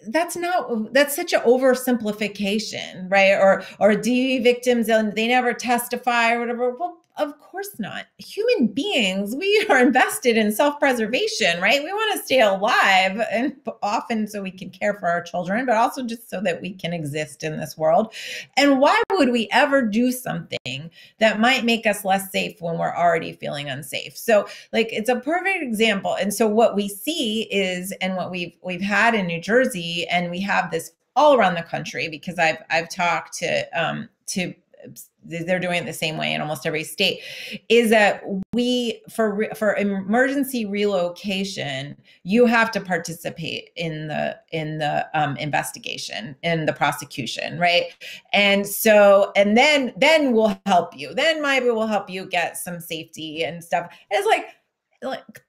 that's such an oversimplification, right? Or DV victims, and they never testify or whatever. Well, of course not. Human beings, we are invested in self-preservation, right? We want to stay alive, and often so we can care for our children, but also just so that we can exist in this world. And why would we ever do something that might make us less safe when we're already feeling unsafe? So like, it's a perfect example. And so what we see is, and what we've had in New Jersey, and we have this all around the country, because I've talked to they're doing it the same way in almost every state, is that for emergency relocation, you have to participate in the investigation, in the prosecution, right? And so, and then we'll help you. Then maybe we'll help you get some safety and stuff. And it's like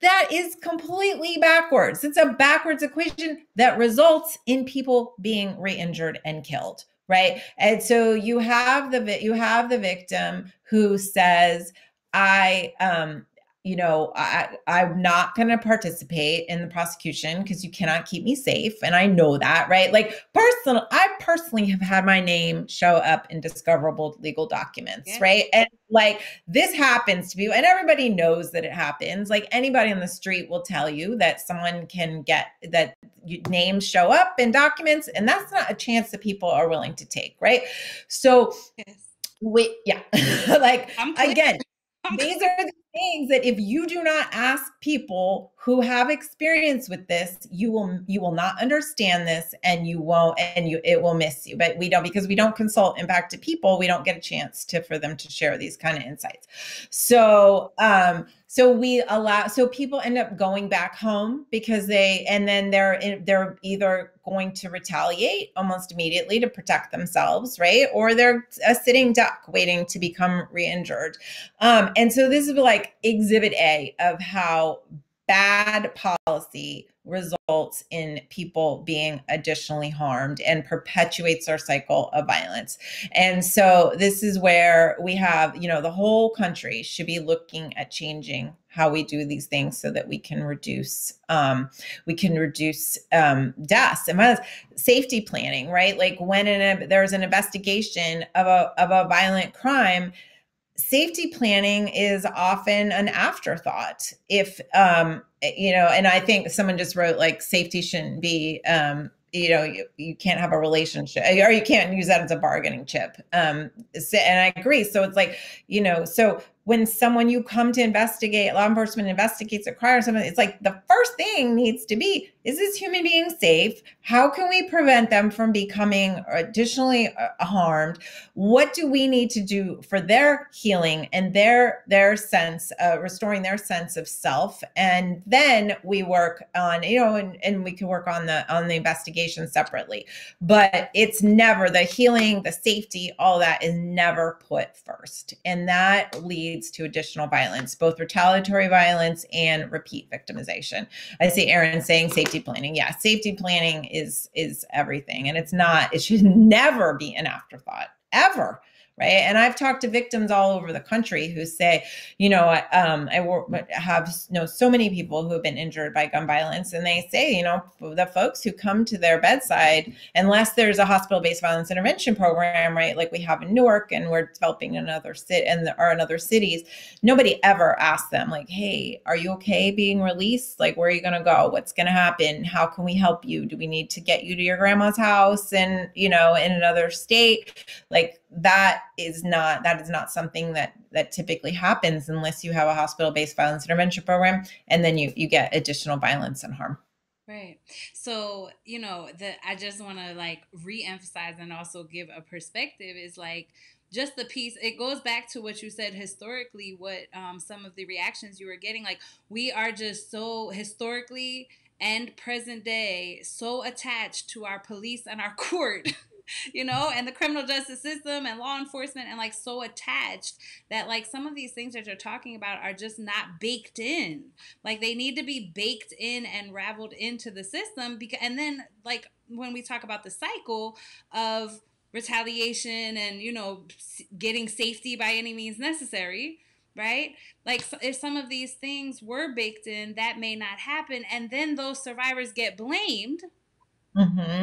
that is completely backwards. It's a backwards equation that results in people being re-injured and killed, right? And so you have the victim who says, I'm not going to participate in the prosecution because you cannot keep me safe, and I know that, right? Like, I personally have had my name show up in discoverable legal documents, Yeah. right? And like, this happens to be, and everybody knows that it happens. Like, anybody on the street will tell you that someone can get that names show up in documents, and that's not a chance that people are willing to take, right? So Yes. like, again, these are the things that if you do not ask people who have experience with this, you will not understand this, and it will miss you. But we don't, because we don't consult impacted people, we don't get a chance for them to share these kind of insights. So so people end up going back home because they're either going to retaliate almost immediately to protect themselves, right? Or they're a sitting duck waiting to become re-injured. And so this is like exhibit A of how bad policy results in people being additionally harmed and perpetuates our cycle of violence. And so this is where we have, the whole country should be looking at changing how we do these things so that we can reduce deaths and violence. Safety planning, right? Like when there's an investigation of a violent crime, safety planning is often an afterthought. If and I think someone just wrote like safety shouldn't be you can't have a relationship, or you can't use that as a bargaining chip. And I agree. So it's like, so when you come to investigate, law enforcement investigates a crime or something, it's like the first thing needs to be, is this human being safe? How can we prevent them from becoming additionally harmed? What do we need to do for their healing and their sense, restoring their sense of self? And then we work on, and we can work on the investigation separately. But it's never the healing, the safety, all that is never put first. And that leads to additional violence, both retaliatory violence and repeat victimization. I see Aaron saying safety planning. Yeah, safety planning is everything. And it should never be an afterthought, ever. Right. And I've talked to victims all over the country who say, I have so many people who have been injured by gun violence. And they say, the folks who come to their bedside, unless there's a hospital-based violence intervention program, right, like we have in Newark and we're developing in other cities, nobody ever asks them like, hey, are you okay being released? Like, where are you going to go? What's going to happen? How can we help you? Do we need to get you to your grandma's house and, in another state? Like, that is not something that typically happens unless you have a hospital-based violence intervention program, and then you get additional violence and harm. Right. So, I just want to like re-emphasize and also give a perspective is like just the piece. It goes back to what you said historically, what some of the reactions you were getting, like we are just so historically and present day so attached to our police and our court and the criminal justice system and law enforcement, and like so attached that like some of these things that you're talking about are just not baked in. Like they need to be baked in and raveled into the system, because and then like when we talk about the cycle of retaliation and getting safety by any means necessary, right? Like if some of these things were baked in, that may not happen, and then those survivors get blamed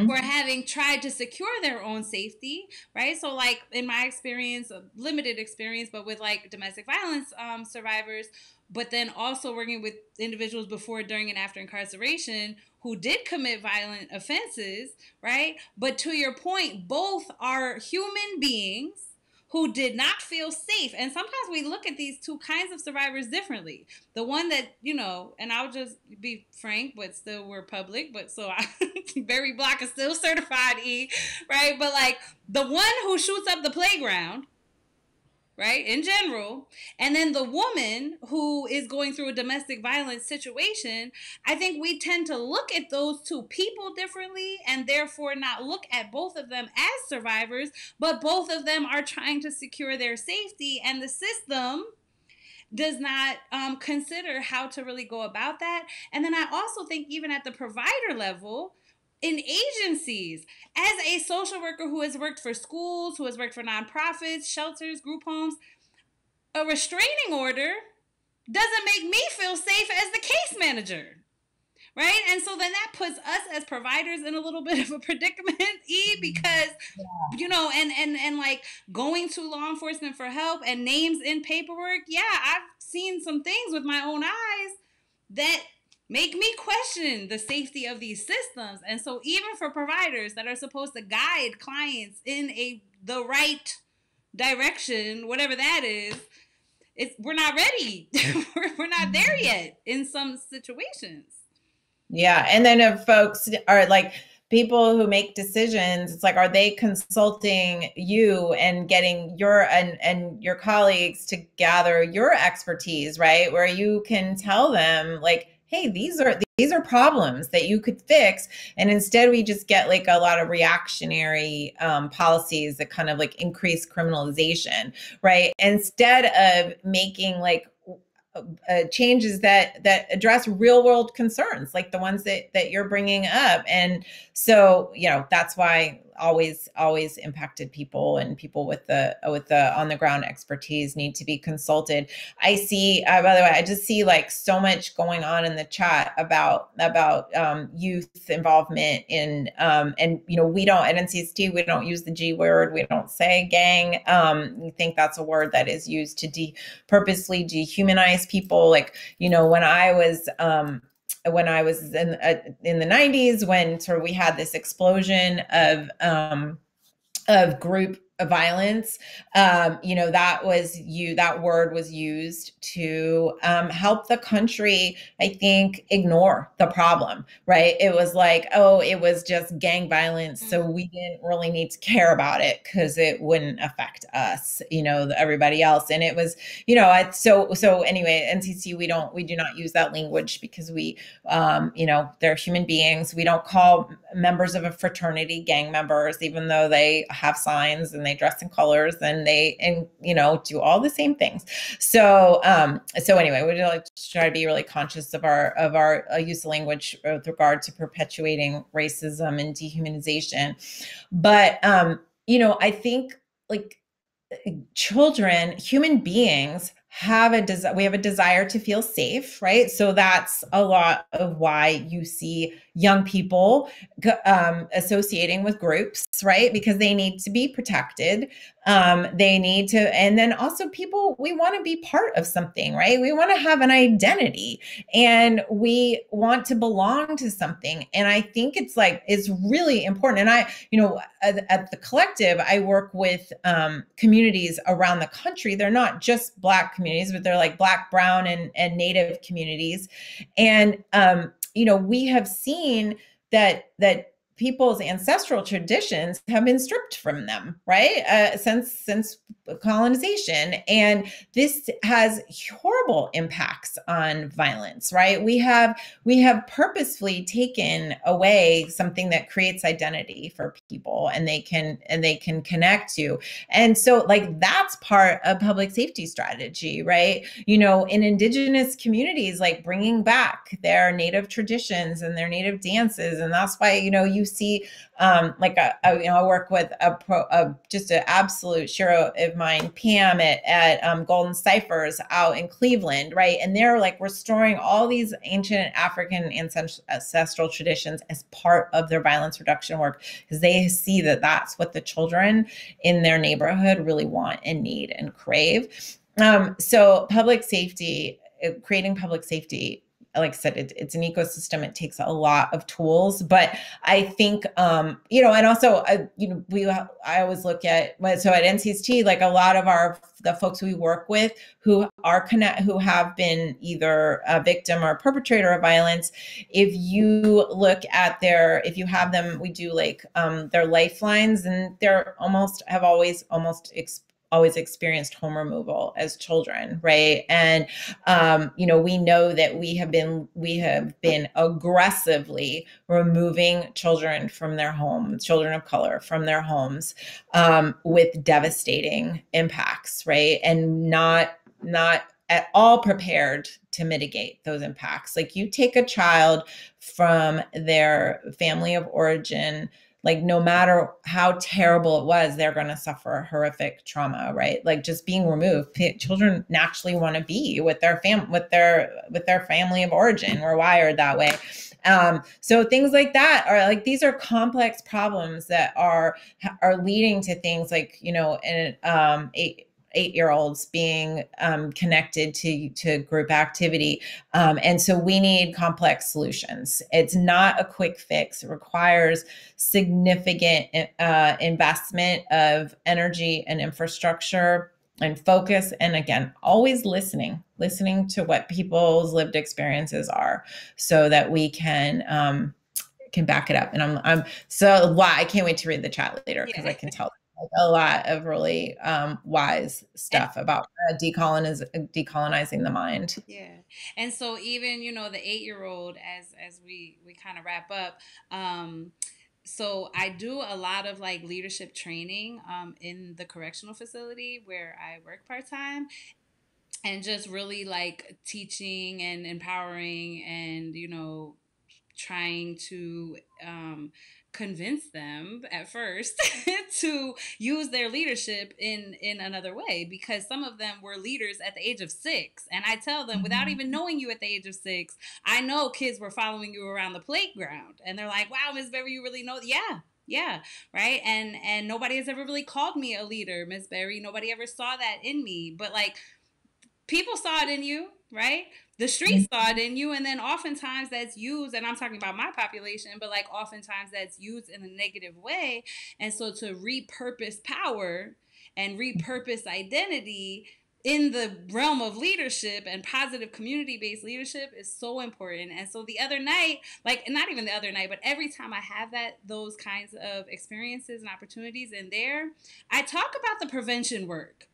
for having tried to secure their own safety, right? So like in my experience, a limited experience, but with like domestic violence survivors, but then also working with individuals before, during, and after incarceration who did commit violent offenses, right? But to your point, both are human beings who did not feel safe. And sometimes we look at these two kinds of survivors differently. The one that, and I'll just be frank, but still we're public, but so Barry Block is still certified E, right? But like the one who shoots up the playground, right, in general, and then the woman who is going through a domestic violence situation, I think we tend to look at those two people differently and therefore not look at both of them as survivors, but both of them are trying to secure their safety, and the system does not consider how to really go about that. And then I also think even at the provider level, in agencies, as a social worker who has worked for schools, who has worked for nonprofits, shelters, group homes, a restraining order doesn't make me feel safe as the case manager, right? And so then that puts us as providers in a little bit of a predicament, because and like going to law enforcement for help and names in paperwork, I've seen some things with my own eyes that make me question the safety of these systems. And so even for providers that are supposed to guide clients in the right direction, whatever that is, we're not ready. We're not there yet in some situations. Yeah. And then if folks are like people who make decisions, it's like, are they consulting you and getting and your colleagues to gather your expertise, right? Where you can tell them like, hey, these are problems that you could fix. And instead we just get like a lot of reactionary policies that kind of like increase criminalization, right? Instead of making like changes that address real world concerns like the ones that you're bringing up. And so, that's why always impacted people and people with the on the ground expertise need to be consulted. I see, by the way, I just see like so much going on in the chat about youth involvement in and we don't at NCST, we don't use the G word, we don't say gang. We think that's a word that is used to purposely dehumanize people. Like, when I was in the 90s, when sort of we had this explosion of group violence, that word was used to help the country, I think, ignore the problem, right? It was like, oh, it was just gang violence, so we didn't really need to care about it because it wouldn't affect us, everybody else. And it was, so anyway, NCC, we do not use that language because we, they're human beings. We don't call members of a fraternity gang members, even though they have signs and they dress in colors and do all the same things. So anyway, we like to try to be really conscious of our use of language with regard to perpetuating racism and dehumanization. But I think like children, human beings we have a desire to feel safe, right? So that's a lot of why you see young people associating with groups, right? Because they need to be protected. They need to, and then also people, we want to be part of something, right? We want to have an identity and we want to belong to something. And I think it's really important. And at the collective, I work with communities around the country. They're not just Black communities, but they're like Black, brown, and Native communities. And, we have seen that people's ancestral traditions have been stripped from them, right? Since colonization. And this has horrible impacts on violence, right? We have purposefully taken away something that creates identity for people and they can connect to. And so like that's part of public safety strategy, right? In indigenous communities, like bringing back their Native traditions and their Native dances. And that's why, you see I work with just an absolute hero of mine, Pam at Golden Ciphers out in Cleveland, right? And they're like restoring all these ancient African ancestral traditions as part of their violence reduction work because they see that that's what the children in their neighborhood really want and need and crave. So public safety, creating public safety, like I said, it's an ecosystem. It takes a lot of tools, but I think, and also, I always look at, so at NCST, like a lot of the folks we work with who have been either a victim or a perpetrator of violence, if you look at if you have them, we do like their lifelines, and they're always experienced home removal as children, right? And we know that we have been aggressively removing children from their homes, children of color from their homes, with devastating impacts, right? And not at all prepared to mitigate those impacts. Like you take a child from their family of origin, like no matter how terrible it was, they're going to suffer horrific trauma, right? Like just being removed. Children naturally want to be with their family of origin. We're wired that way. So things like that are like, these are complex problems that are leading to things like, eight-year-olds being connected to group activity. And so we need complex solutions. It's not a quick fix. It requires significant investment of energy and infrastructure and focus. And again, always listening to what people's lived experiences are so that we can back it up. And I'm so I can't wait to read the chat later because I can tell like a lot of really wise stuff about decolonizing the mind. Yeah. And so even, the 8-year-old, as we kind of wrap up, so I do a lot of like leadership training in the correctional facility where I work part-time. and just really like teaching and empowering and, you know, trying to convince them at first to use their leadership in another way, because some of them were leaders at the age of 6, and I tell them, without even knowing you at the age of 6, I know kids were following you around the playground, and they're like, wow, Miss Berry, you really know. Yeah, right. And nobody has ever really called me a leader, Miss Berry. Nobody ever saw that in me, but like, people saw it in you, right? The streets saw it in you, and then oftentimes that's used, and I'm talking about my population, but like oftentimes that's used in a negative way. And so to repurpose power and repurpose identity in the realm of leadership and positive community based leadership is so important. And so the other night, like, not even the other night, but every time I have those kinds of experiences and opportunities in there, I talk about the prevention work,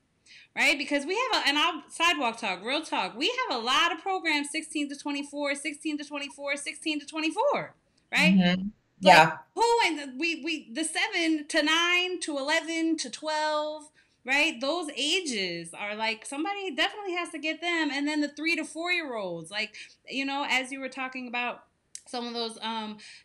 right? Because we have and I'll sidewalk talk, real talk. We have a lot of programs 16 to 24, 16 to 24, 16 to 24, right? Mm-hmm. Like, Yeah. who, and we the 7 to 9 to 11 to 12, right? Those ages are like, somebody definitely has to get them. And then the 3 to 4 year olds, like, you know, as you were talking about some of those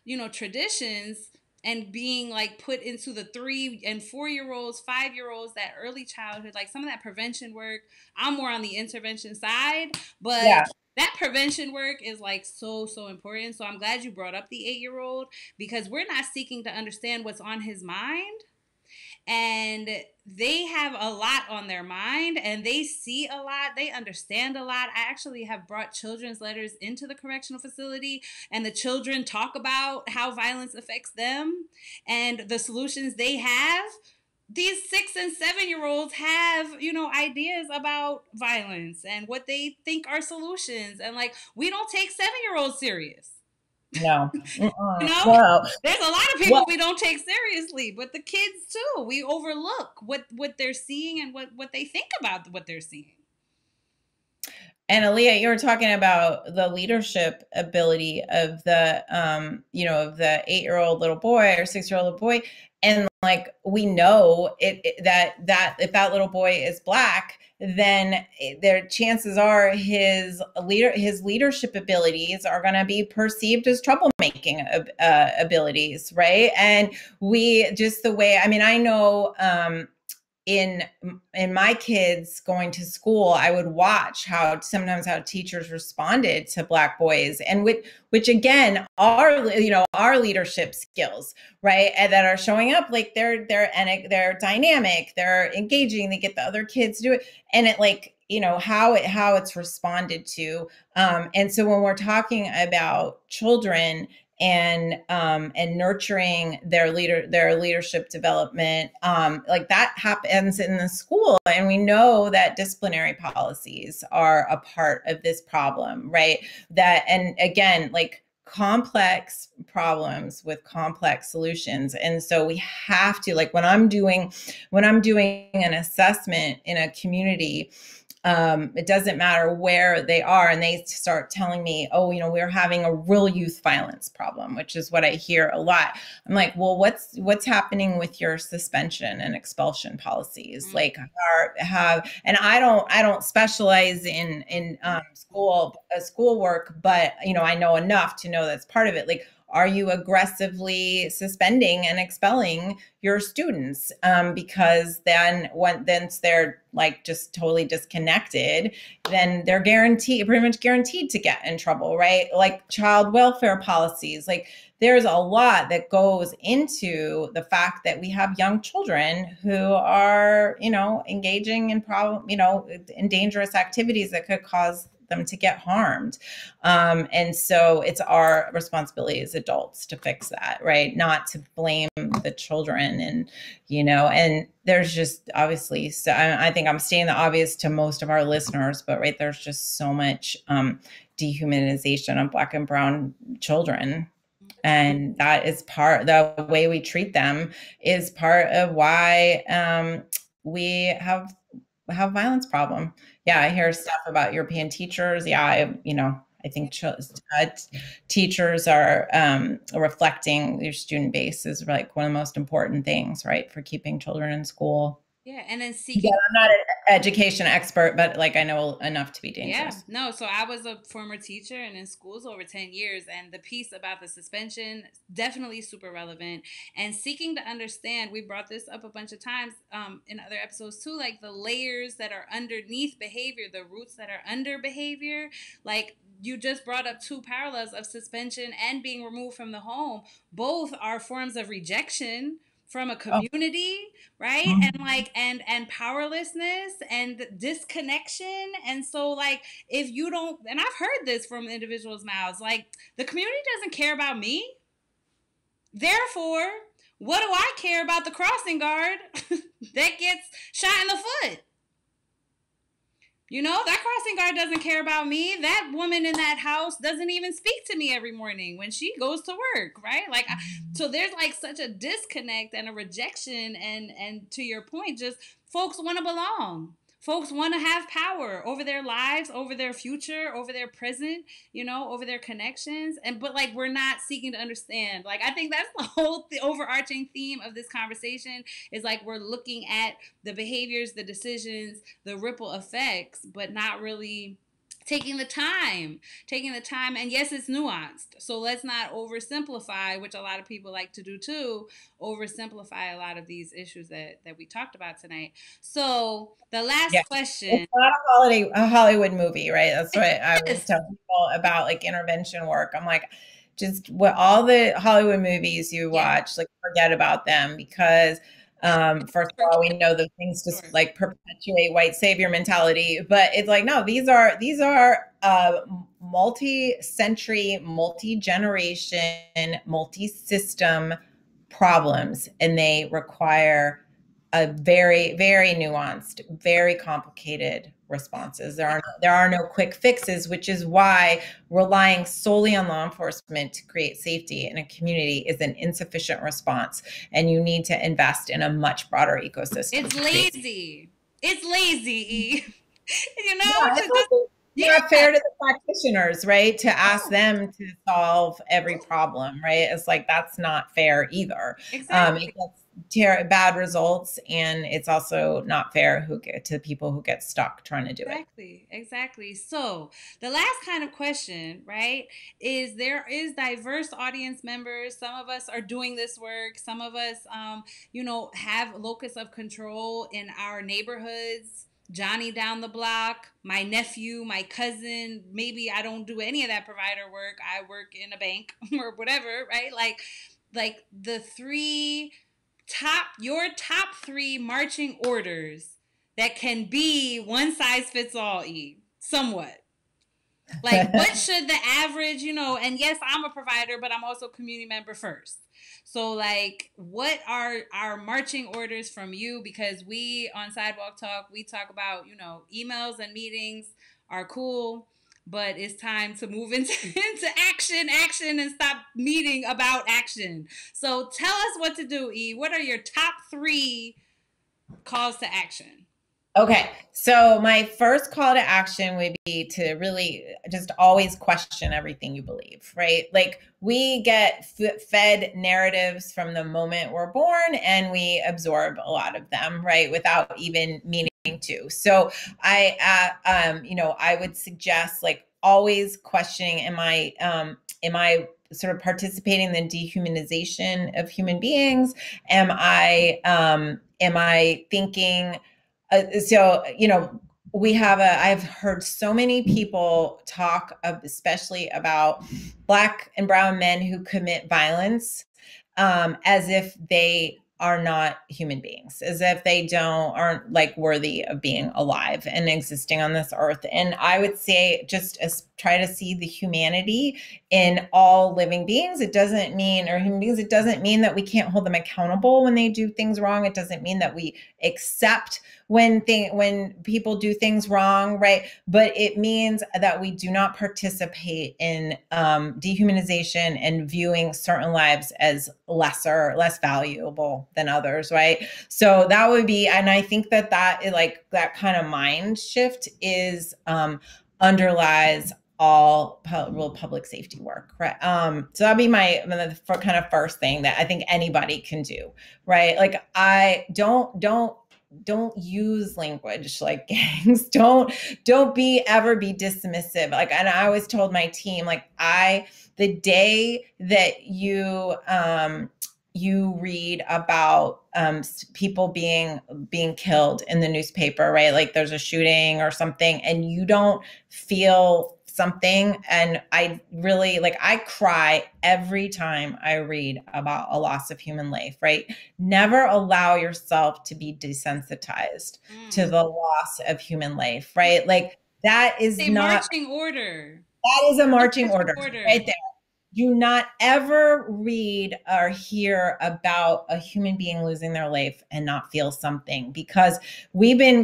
you know, traditions and being like put into the 3 and 4 year olds, 5 year olds, that early childhood, like some of that prevention work. I'm more on the intervention side, but Yeah. that prevention work is like so important. So I'm glad you brought up the 8 year old, because we're not seeking to understand what's on his mind, and they have a lot on their mind, and they see a lot, they understand a lot. I actually have brought children's letters into the correctional facility, and the children talk about how violence affects them and the solutions they have. These 6 and 7 year olds have, you know, ideas about violence and what they think are solutions, and like, we don't take 7 year olds serious. No. You know, No. there's a lot of people Well, we don't take seriously, but the kids too. We overlook what they're seeing and what they think about what they're seeing. and Aaliyah, you were talking about the leadership ability of the, you know, of the 8-year-old little boy or 6-year-old little boy, and like we know that if that little boy is Black, then their chances are his leadership abilities are going to be perceived as troublemaking abilities, right? And we just the way, I mean, I know. In my kids going to school, I would watch how sometimes how teachers responded to Black boys, and which again are, you know, our leadership skills, right? And that are showing up, like they're dynamic, they're engaging, they get the other kids to do it, and it, like, you know, how it's responded to. And so when we're talking about children and nurturing their leadership development, like that happens in the school, and we know that disciplinary policies are a part of this problem, right? That, and again, like, complex problems with complex solutions. And so we have to, like, when I'm doing an assessment in a community, it doesn't matter where they are, and they start telling me, oh, you know, we're having a real youth violence problem, which is what I hear a lot. I'm like, well, what's happening with your suspension and expulsion policies? Like, and I don't specialize in school work, but you know, I know enough to know that's part of it. Like, are you aggressively suspending and expelling your students? Because then once they're like just totally disconnected, then they're pretty much guaranteed to get in trouble, right? Like child welfare policies, like there's a lot that goes into the fact that we have young children who are, you know, engaging in in dangerous activities that could cause them to get harmed. And so it's our responsibility as adults to fix that, right? Not to blame the children. And, you know, and there's just obviously, so I think I'm stating the obvious to most of our listeners, but right, there's just so much dehumanization of Black and brown children. And that is the way we treat them is part of why we have violence problem. Yeah, I hear stuff about European teachers. Yeah, I think teachers are reflecting their student base is like one of the most important things, right, for keeping children in school. Yeah, and then Yeah, seeking. I'm not. education expert, but like I know enough to be Yeah, dangerous. no. So I was a former teacher and in schools over 10 years. And the piece about the suspension, definitely super relevant. And seeking to understand, we brought this up a bunch of times in other episodes too, like the layers that are underneath behavior, the roots that are under behavior. Like you just brought up two parallels of suspension and being removed from the home. Both are forms of rejection from a Oh. community, right? And Mhm. like and powerlessness and disconnection. And so like if you don't, and I've heard this from individuals' mouths, like the community doesn't care about me, therefore what do I care about the crossing guard that gets shot in the foot? You know, that crossing guard doesn't care about me. That woman in that house doesn't even speak to me every morning when she goes to work, right? Like, so there's like such a disconnect and a rejection, and to your point, just folks want to belong. Folks want to have power over their lives, over their future, over their present, you know, over their connections. And but like we're not seeking to understand. Like I think that's the overarching theme of this conversation is like we're looking at the behaviors, the decisions, the ripple effects, but not really taking the time. And yes, it's nuanced, so let's not oversimplify, which a lot of people like to do too, oversimplify a lot of these issues that we talked about tonight. So the Yeah. last It's question. not a Hollywood movie, right? That's what I always tell people about like intervention work. I'm like, just what all the Hollywood movies you Yeah, watch, like forget about them because first of all, we know those things sure. just like perpetuate white savior mentality. But it's like, no, these are multi-century, multi-generation, multi-system problems, and they require a very, very nuanced, very complicated responses. There are no quick fixes, which is why relying solely on law enforcement to create safety in a community is an insufficient response. And you need to invest in a much broader ecosystem. It's lazy. It's lazy, E. You know, Yeah, to it's just also yeah, not fair to the practitioners, right? To ask them to solve every problem, right? It's like that's not fair either. It exactly. gets bad results, and it's also not fair to people who get stuck trying to do it. Exactly, exactly. So the last kind of question, right, is there is diverse audience members. Some of us are doing this work. Some of us, you know, have locus of control in our neighborhoods. Johnny down the block, my nephew, my cousin. Maybe I don't do any of that provider work. I work in a bank or whatever, right? Like the your top three marching orders that can be one size fits all, E, somewhat. Like what should the average, you know, and yes, I'm a provider, but I'm also a community member first. So like what are our marching orders from you? Because we on Sidewalk Talk, we talk about, you know, emails and meetings are cool, but it's time to move into, into action, and stop meeting about action. So tell us what to do, E. What are your top three calls to action? Okay, so my first call to action would be to really just always question everything you believe, right? Like we get fed narratives from the moment we're born and we absorb a lot of them, right? Without even meaning to. So I would suggest like always questioning, am I sort of participating in the dehumanization of human beings? Am I thinking, I've heard so many people talk especially about Black and brown men who commit violence, as if they are not human beings, as if they aren't like worthy of being alive and existing on this earth. And I would say try to see the humanity in all living beings. It doesn't mean, or human beings, it doesn't mean that we can't hold them accountable when they do things wrong. It doesn't mean that we accept when people do things wrong, right? But it means that we do not participate in dehumanization and viewing certain lives as less valuable than others, right? So that would be, and I think that like that kind of mind shift is underlies all real public safety work, right? So that'd be my kind of first thing that I think anybody can do, right? Like I don't don't use language like gangs. Don't be ever be dismissive. Like, and I always told my team, like, the day that you read about people being killed in the newspaper, right? Like there's a shooting or something, and you don't feel something. And I really, like, I cry every time I read about a loss of human life, right? Never allow yourself to be desensitized to the loss of human life, right? Like that is a not, marching order. that is a marching order right Order. there. Do not ever read or hear about a human being losing their life and not feel something, because we've been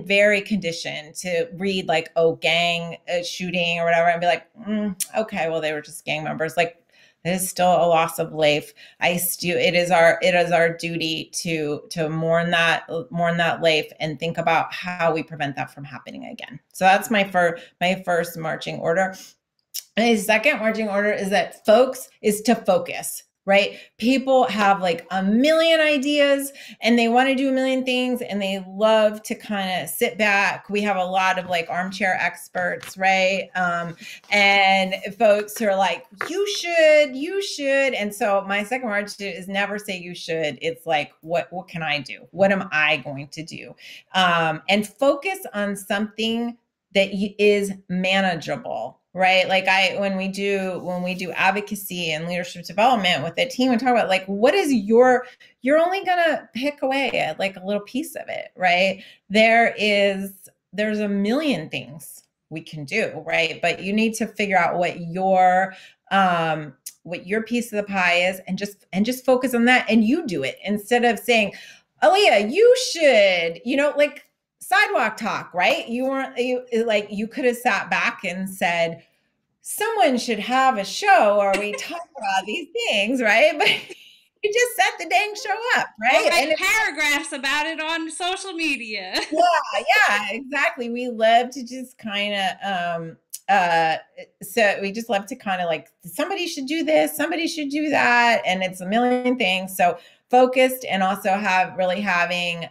very conditioned to read like, oh, gang shooting or whatever, and be like, okay, well, they were just gang members. Like, it is still a loss of life. It is our duty to mourn that life and think about how we prevent that from happening again. So that's my first marching order. And his second marching order is to focus, right? People have like a million ideas and they want to do a million things and they love to kind of sit back. We have a lot of like armchair experts, right? And folks who are like, you should. And so my second march is never say you should. It's like, what can I do? What am I going to do? And focus on something that is manageable, right? Like when we do advocacy and leadership development with a team, we talk about like, what is you're only gonna pick away at like a little piece of it, right? There's a million things we can do, right? But you need to figure out what your piece of the pie is, and just focus on that, and you do it instead of saying, Aaliyah, you should, like Sidewalk Talk, right? You could have sat back and said, someone should have a show where we talk about these things, right? But you just set the dang show up, right? Or write paragraphs about it on social media. Yeah, exactly. We love to just kind of so we just love to kind of like, somebody should do this, somebody should do that, and it's a million things. So focused, and also having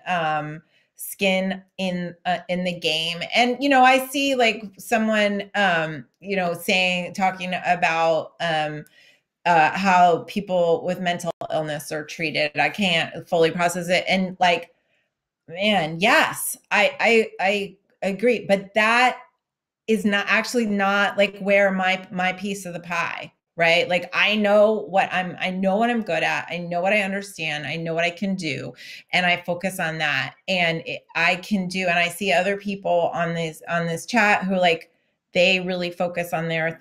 skin in the game. And I see like someone talking about how people with mental illness are treated. I can't fully process it, and like, man, yes, I agree, but that is not like where my piece of the pie, right? Like I know what I'm good at. I know what I understand. I know what I can do. And I focus on that. And I can do, and I see other people on this chat who like, they really focus on their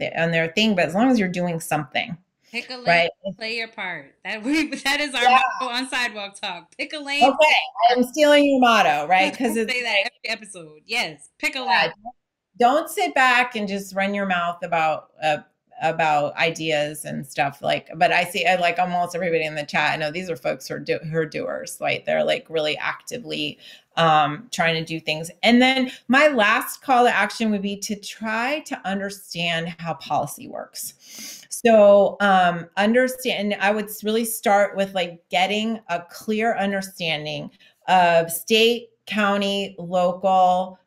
thing, but as long as you're doing something, Pick a lane, right? play your part. That is our motto on Sidewalk Talk. Pick a lane. Okay, I'm stealing your motto, right? Because it's say that like, every episode. Yes, pick a lane. Don't sit back and just run your mouth about ideas and stuff. Like, but I see like almost everybody in the chat, I know these are folks who are doers, right? They're like really actively trying to do things. And then my last call to action would be to try to understand how policy works. So understand, I would really start with like getting a clear understanding of state, county, local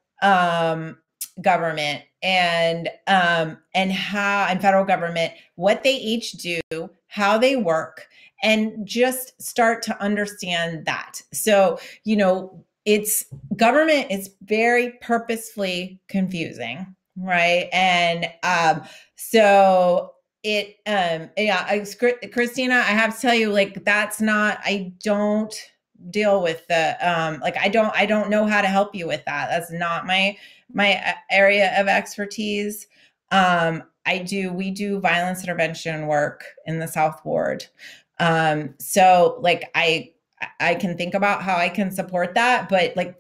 government and federal government, what they each do, how they work, and just start to understand that. So, it's government is very purposefully confusing, right? And so it Christina, I have to tell you, like, that's not, I don't deal with the like, I don't know how to help you with that. That's not my area of expertise. We do violence intervention work in the South Ward. So like I can think about how I can support that, but like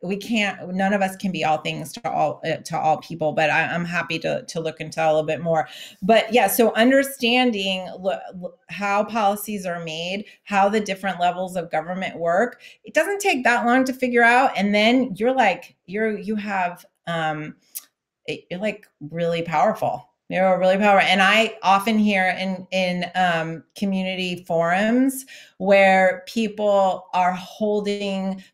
none of us can be all things to all people, but I'm happy to look into a little bit more. But yeah, so understanding how policies are made, how the different levels of government work, it doesn't take that long to figure out. And then you're like really powerful, They're really powerful. And I often hear in community forums where people are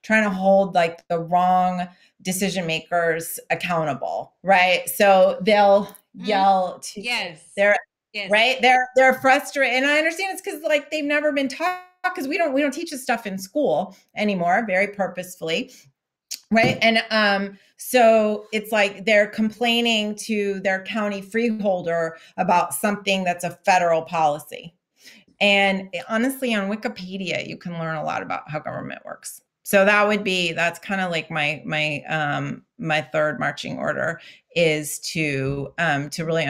trying to hold like the wrong decision makers accountable, right? So they'll Hmm. yell to Yes. their Yes. right. They're frustrated, and I understand it's because like they've never been taught, because we don't teach this stuff in school anymore, very purposefully. Right. And so it's like they're complaining to their county freeholder about something that's a federal policy. And honestly, on Wikipedia, you can learn a lot about how government works. So that's kind of like my third marching order, is to really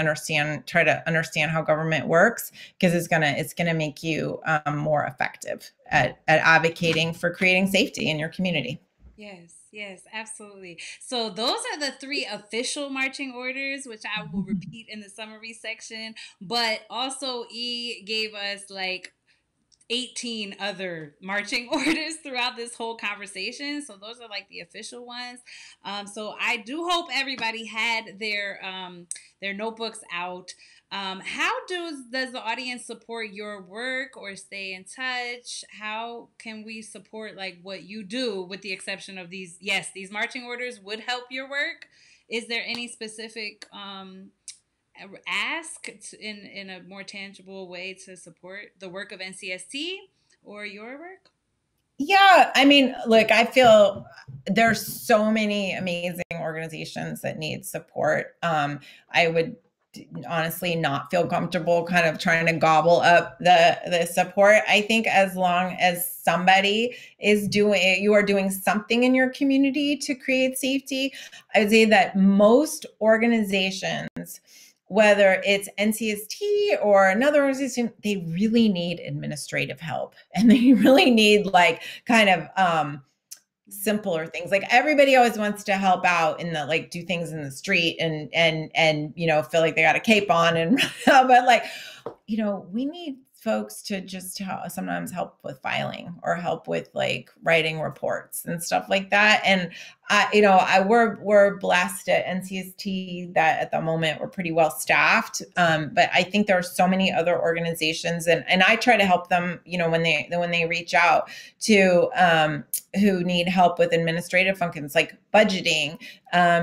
try to understand how government works, because it's gonna make you more effective at advocating for creating safety in your community. Yes, yes, absolutely. So those are the three official marching orders, which I will repeat in the summary section. But also, E gave us like 18 other marching orders throughout this whole conversation. So those are like the official ones. So I do hope everybody had their notebooks out. How does the audience support your work or stay in touch? How can we support like what you do, with the exception of these? Yes, these marching orders would help your work. Is there any specific ask in a more tangible way to support the work of NCST or your work? Yeah, I mean, look, I feel there's so many amazing organizations that need support. I would honestly not feel comfortable kind of trying to gobble up the support. I think as long as you are doing something in your community to create safety, I would say that most organizations, whether it's NCST or another organization, they really need administrative help, and they really need like kind of simpler things. Like everybody always wants to help out in the like do things in the street and feel like they got a cape on and but like we need folks to just sometimes help with filing or help with like writing reports and stuff like that. And we're blessed at NCST that at the moment we're pretty well staffed. But I think there are so many other organizations, and I try to help them, when they reach out to who need help with administrative functions like budgeting,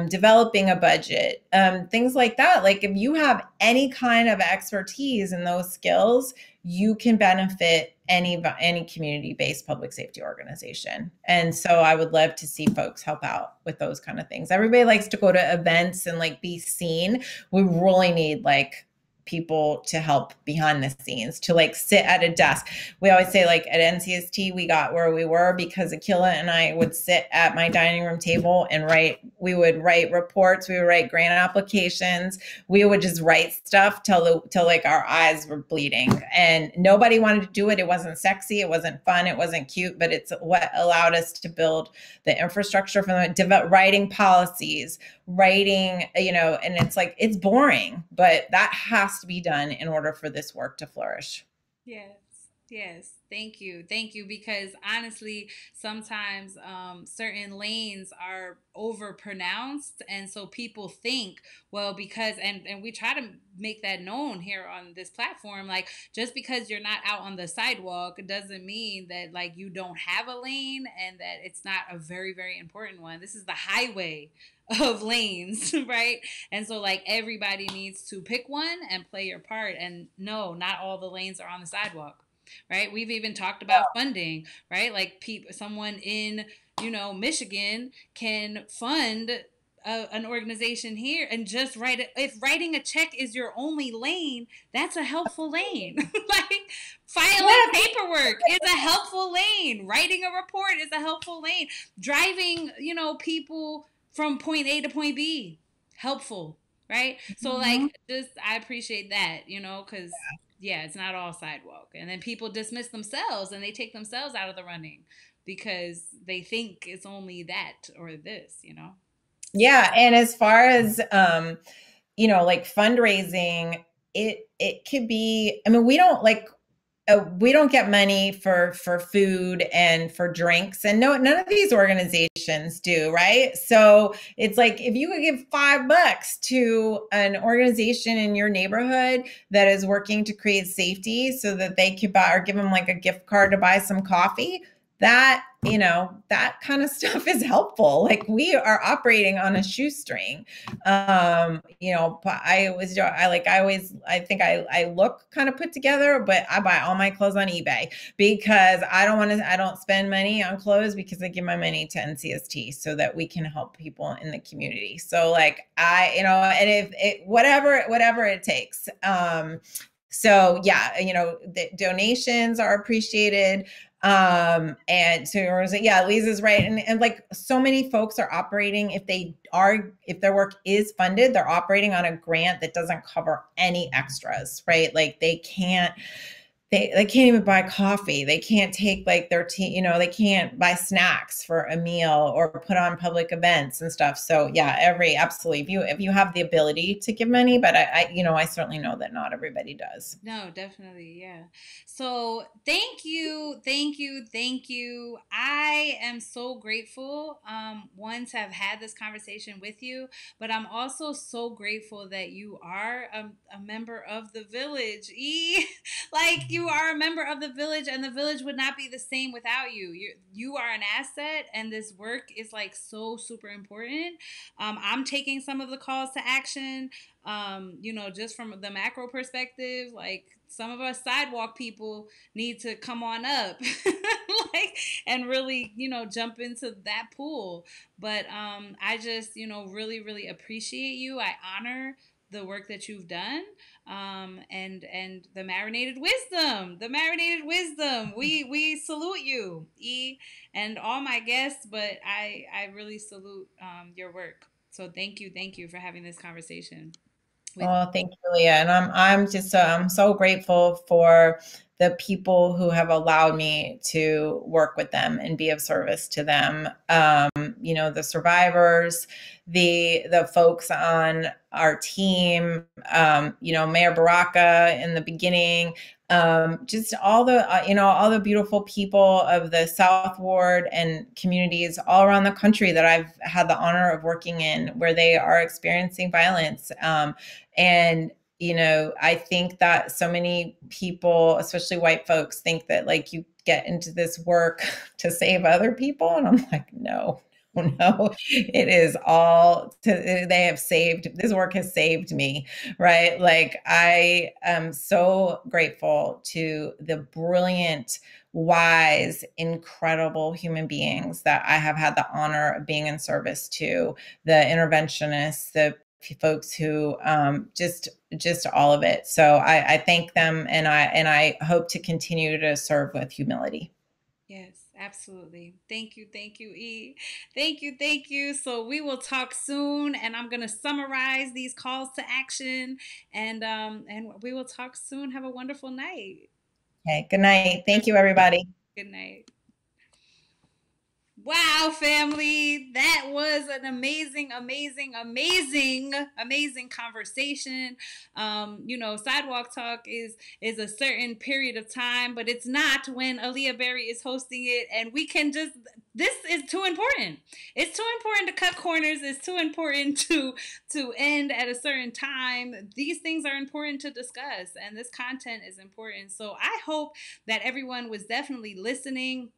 developing a budget, things like that. Like if you have any kind of expertise in those skills, you can benefit any community-based public safety organization. And so I would love to see folks help out with those kind of things. Everybody likes to go to events and like be seen. We really need like people to help behind the scenes, to like sit at a desk. We always say like at NCST, we got where we were because Akila and I would sit at my dining room table and we would write reports, we would write grant applications, we would just write stuff till like our eyes were bleeding, and nobody wanted to do it. It wasn't sexy, it wasn't fun, it wasn't cute, but it's what allowed us to build the infrastructure for writing policies, writing, and it's like, it's boring, but that has to be done in order for this work to flourish. Yes. Yes. Thank you. Thank you. Because honestly, sometimes certain lanes are over pronounced. And so people think, well, and we try to make that known here on this platform, like just because you're not out on the sidewalk doesn't mean that like you don't have a lane and that it's not a very, very important one. This is the highway of lanes, right? And so like everybody needs to pick one and play your part. And no, not all the lanes are on the sidewalk, right? We've even talked about funding, right? Like someone in Michigan can fund an organization here and just write it. If writing a check is your only lane, that's a helpful lane. Like filing Yeah. paperwork is a helpful lane. Writing a report is a helpful lane. Driving, people from point A to point B, helpful, right? So Mhm. like just I appreciate that, because yeah, it's not all sidewalk. And then people dismiss themselves and they take themselves out of the running because they think it's only that or this. Yeah, and as far as like fundraising, it could be, I mean, we don't like we don't get money for food and for drinks, and none of these organizations do, right? So it's like, if you could give $5 to an organization in your neighborhood that is working to create safety so that they could buy, or give them like a gift card to buy some coffee, that, that kind of stuff is helpful. Like, we are operating on a shoestring. But I think I look kind of put together, but I buy all my clothes on eBay because I don't spend money on clothes, because I give my money to NCST so that we can help people in the community. So like, and if it, whatever it takes. So yeah, the donations are appreciated. And so yeah, Lisa's right. And like, so many folks are operating, if their work is funded, they're operating on a grant that doesn't cover any extras, right? Like, they can't even buy coffee. They can't take like their team, they can't buy snacks for a meal or put on public events and stuff. So yeah, absolutely. If you have the ability to give money, but I certainly know that not everybody does. No, definitely. Yeah. So thank you. I am so grateful, one, to have had this conversation with you, but I'm also so grateful that you are a member of the village. Like, you are a member of the village, and the village would not be the same without you. You are an asset, and this work is like so super important. I'm taking some of the calls to action. Just from the macro perspective, like, some of us sidewalk people need to come on up, like, and really, jump into that pool. But I just, really, really appreciate you. I honor the work that you've done, and the marinated wisdom. We salute you, and all my guests, but I really salute your work. So thank you for having this conversation. Oh, thank you, Leah. And I'm so grateful for the people who have allowed me to work with them and be of service to them. The survivors, the folks on our team, Mayor Baraka in the beginning, just all the beautiful people of the South Ward and communities all around the country that I've had the honor of working in, where they are experiencing violence. And I think that so many people, especially white folks, think that like, you get into this work to save other people. And I'm like, no, it is all this work has saved me, right? Like, I am so grateful to the brilliant, wise, incredible human beings that I have had the honor of being in service to, the interventionists, the folks who just all of it. So I thank them, and I hope to continue to serve with humility. Yes, absolutely. Thank you, E. Thank you. So we will talk soon, and I'm gonna summarize these calls to action, and we will talk soon. Have a wonderful night. Okay. Good night. Thank you, everybody. Good night. Wow, family. That was an amazing conversation. Sidewalk Talk is a certain period of time, but it's not when Aaliyah Berry is hosting it, and we can just, this is too important. It's too important to cut corners. It's too important to end at a certain time. These things are important to discuss, and this content is important. So I hope that everyone was definitely listening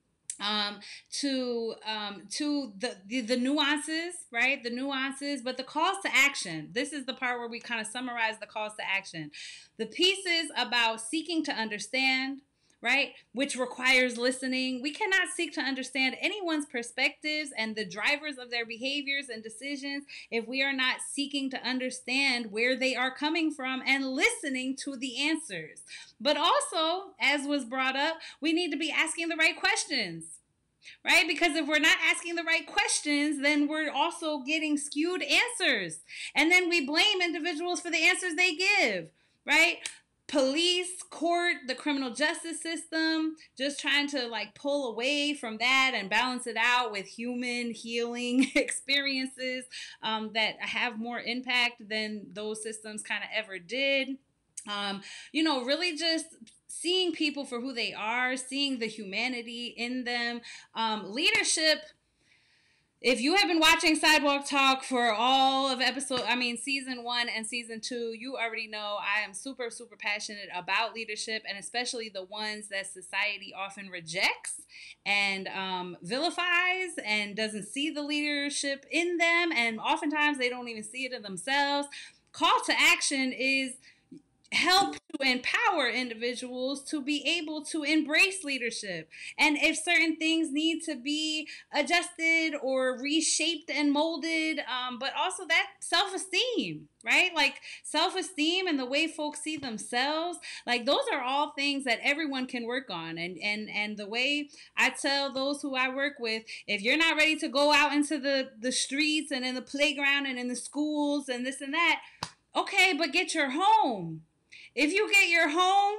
to the nuances, right? The nuances, but the calls to action. This is the part where we kind of summarize the calls to action. The pieces about seeking to understand, right? Which requires listening. We cannot seek to understand anyone's perspectives and the drivers of their behaviors and decisions if we are not seeking to understand where they are coming from and listening to the answers. But also, as was brought up, we need to be asking the right questions. Right? Because if we're not asking the right questions, then we're also getting skewed answers. And then we blame individuals for the answers they give, right? Police, court, the criminal justice system, just trying to like pull away from that and balance it out with human healing experiences that have more impact than those systems kind of ever did. Really just seeing people for who they are, seeing the humanity in them. Leadership, if you have been watching Sidewalk Talk for all of season 1 and season 2, you already know I am super, super passionate about leadership, and especially the ones that society often rejects and vilifies and doesn't see the leadership in them, and oftentimes they don't even see it in themselves. Call to action is help to empower individuals to be able to embrace leadership. And if certain things need to be adjusted or reshaped and molded, but also that self-esteem, right? Like self-esteem and the way folks see themselves, like those are all things that everyone can work on. And the way I tell those who I work with, if you're not ready to go out into the streets and in the playground and in the schools and this and that, okay, but get your home. If you get your home,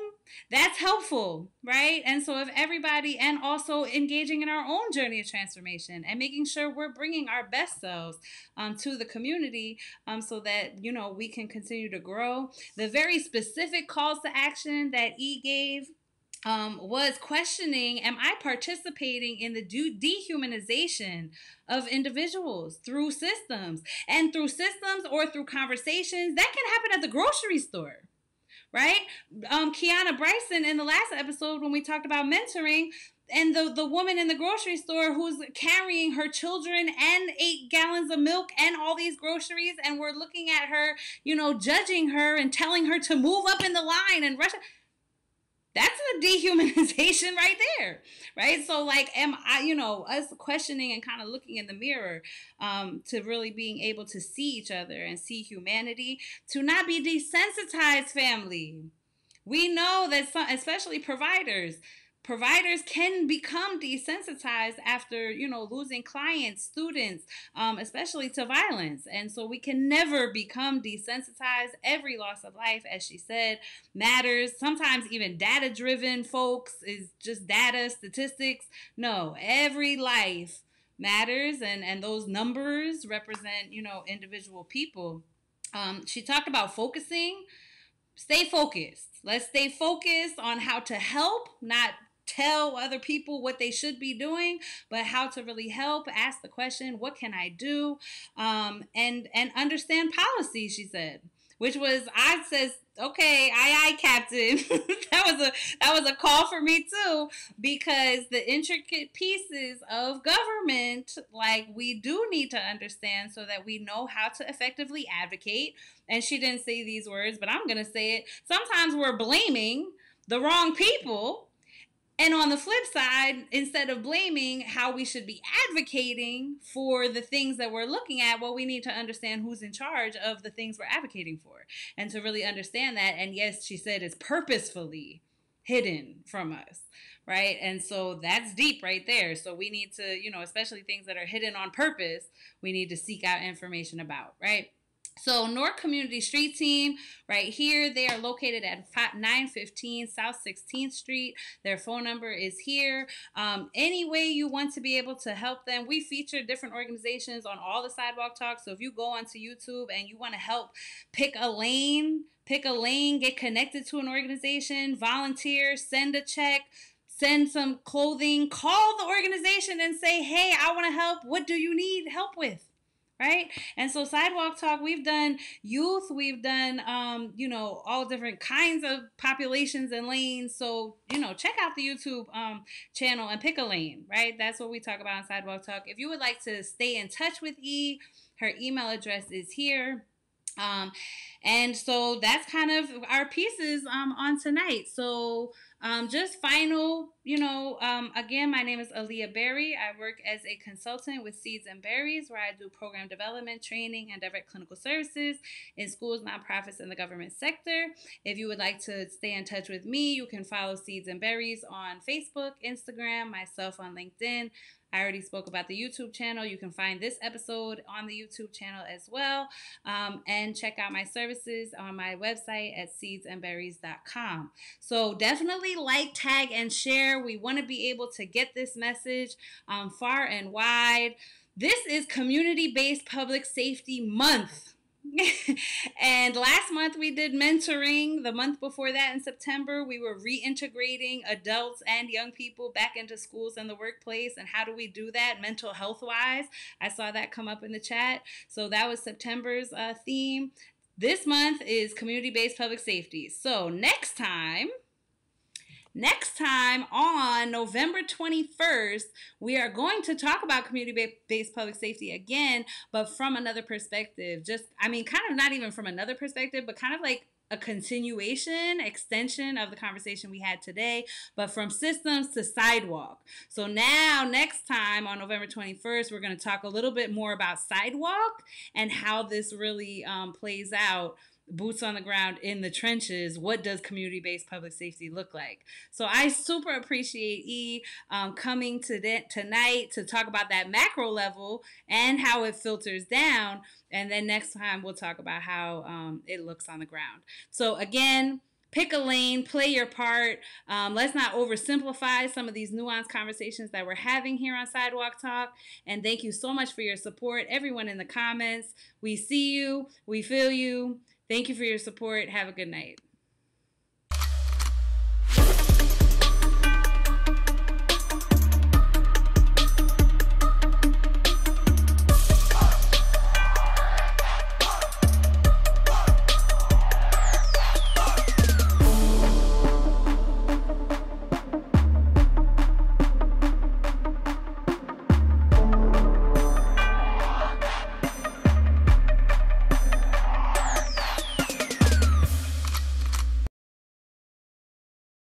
that's helpful, right? And so if everybody, and also engaging in our own journey of transformation and making sure we're bringing our best selves to the community so that, you know, we can continue to grow. The very specific calls to action that E gave was questioning, am I participating in the dehumanization of individuals through systems? And through systems or through conversations, that can happen at the grocery store. Right? Kiana Bryson in the last episode when we talked about mentoring, and the woman in the grocery store who's carrying her children and 8 gallons of milk and all these groceries, and we're looking at her, you know, judging her and telling her to move up in the line and rush. That's a dehumanization right there, right? So like, am I, you know, us questioning and kind of looking in the mirror to really being able to see each other and see humanity, to not be desensitized, family. We know that some, especially providers can become desensitized after, you know, losing clients, students, especially to violence. And so we can never become desensitized. Every loss of life, as she said, matters. Sometimes even data-driven folks is just data, statistics. No, every life matters. And those numbers represent, you know, individual people. She talked about focusing. Stay focused. Let's stay focused on how to help, not tell other people what they should be doing, but how to really help. Ask the question, what can I do? And understand policy, she said, which was, I says, okay, aye, Captain. that was a call for me too, because the intricate pieces of government, like, we do need to understand so that we know how to effectively advocate. And she didn't say these words, but I'm going to say it. Sometimes we're blaming the wrong people. And on the flip side, instead of blaming how we should be advocating for the things that we're looking at, well, we need to understand who's in charge of the things we're advocating for. And to really understand that, and yes, she said it's purposefully hidden from us, right? And so that's deep right there. So we need to, you know, especially things that are hidden on purpose, we need to seek out information about, right? So Newark Community Street Team, right here, they are located at 915 South 16th Street. Their phone number is here. Any way you want to be able to help them, we feature different organizations on all the Sidewalk Talks. So if you go onto YouTube and you want to help pick a lane, get connected to an organization, volunteer, send a check, send some clothing, call the organization and say, hey, I want to help. What do you need help with? Right? And so Sidewalk Talk, we've done youth, we've done, you know, all different kinds of populations and lanes. So, you know, check out the YouTube channel and pick a lane, right? That's what we talk about on Sidewalk Talk. If you would like to stay in touch with E, her email address is here. And so that's kind of our pieces on tonight. So just final, you know, again, my name is Aaliyah Berry. I work as a consultant with Seeds and Berries, where I do program development, training, and direct clinical services in schools, nonprofits, and the government sector. If you would like to stay in touch with me, you can follow Seeds and Berries on Facebook, Instagram, myself on LinkedIn. I already spoke about the YouTube channel. You can find this episode on the YouTube channel as well. And check out my services on my website at seedsandberries.com. So definitely like, tag, and share. We want to be able to get this message far and wide. This is Community-Based Public Safety Month. And last month we did mentoring. The month before that, in September, we were reintegrating adults and young people back into schools and the workplace. And how do we do that mental health wise? I saw that come up in the chat. So that was September's theme. This month is community-based public safety. So next time on November 21st, we are going to talk about community-based public safety again, but from another perspective. Kind of not even from another perspective, but kind of like a extension of the conversation we had today, but from systems to sidewalk. So now, next time on November 21st, we're going to talk a little bit more about sidewalk and how this really plays out. Boots on the ground in the trenches. What does community-based public safety look like? So I super appreciate E coming tonight to talk about that macro level and how it filters down. And then next time we'll talk about how it looks on the ground. So again, pick a lane, play your part. Let's not oversimplify some of these nuanced conversations that we're having here on Sidewalk Talk. And thank you so much for your support. Everyone in the comments, we see you, we feel you. Thank you for your support. Have a good night.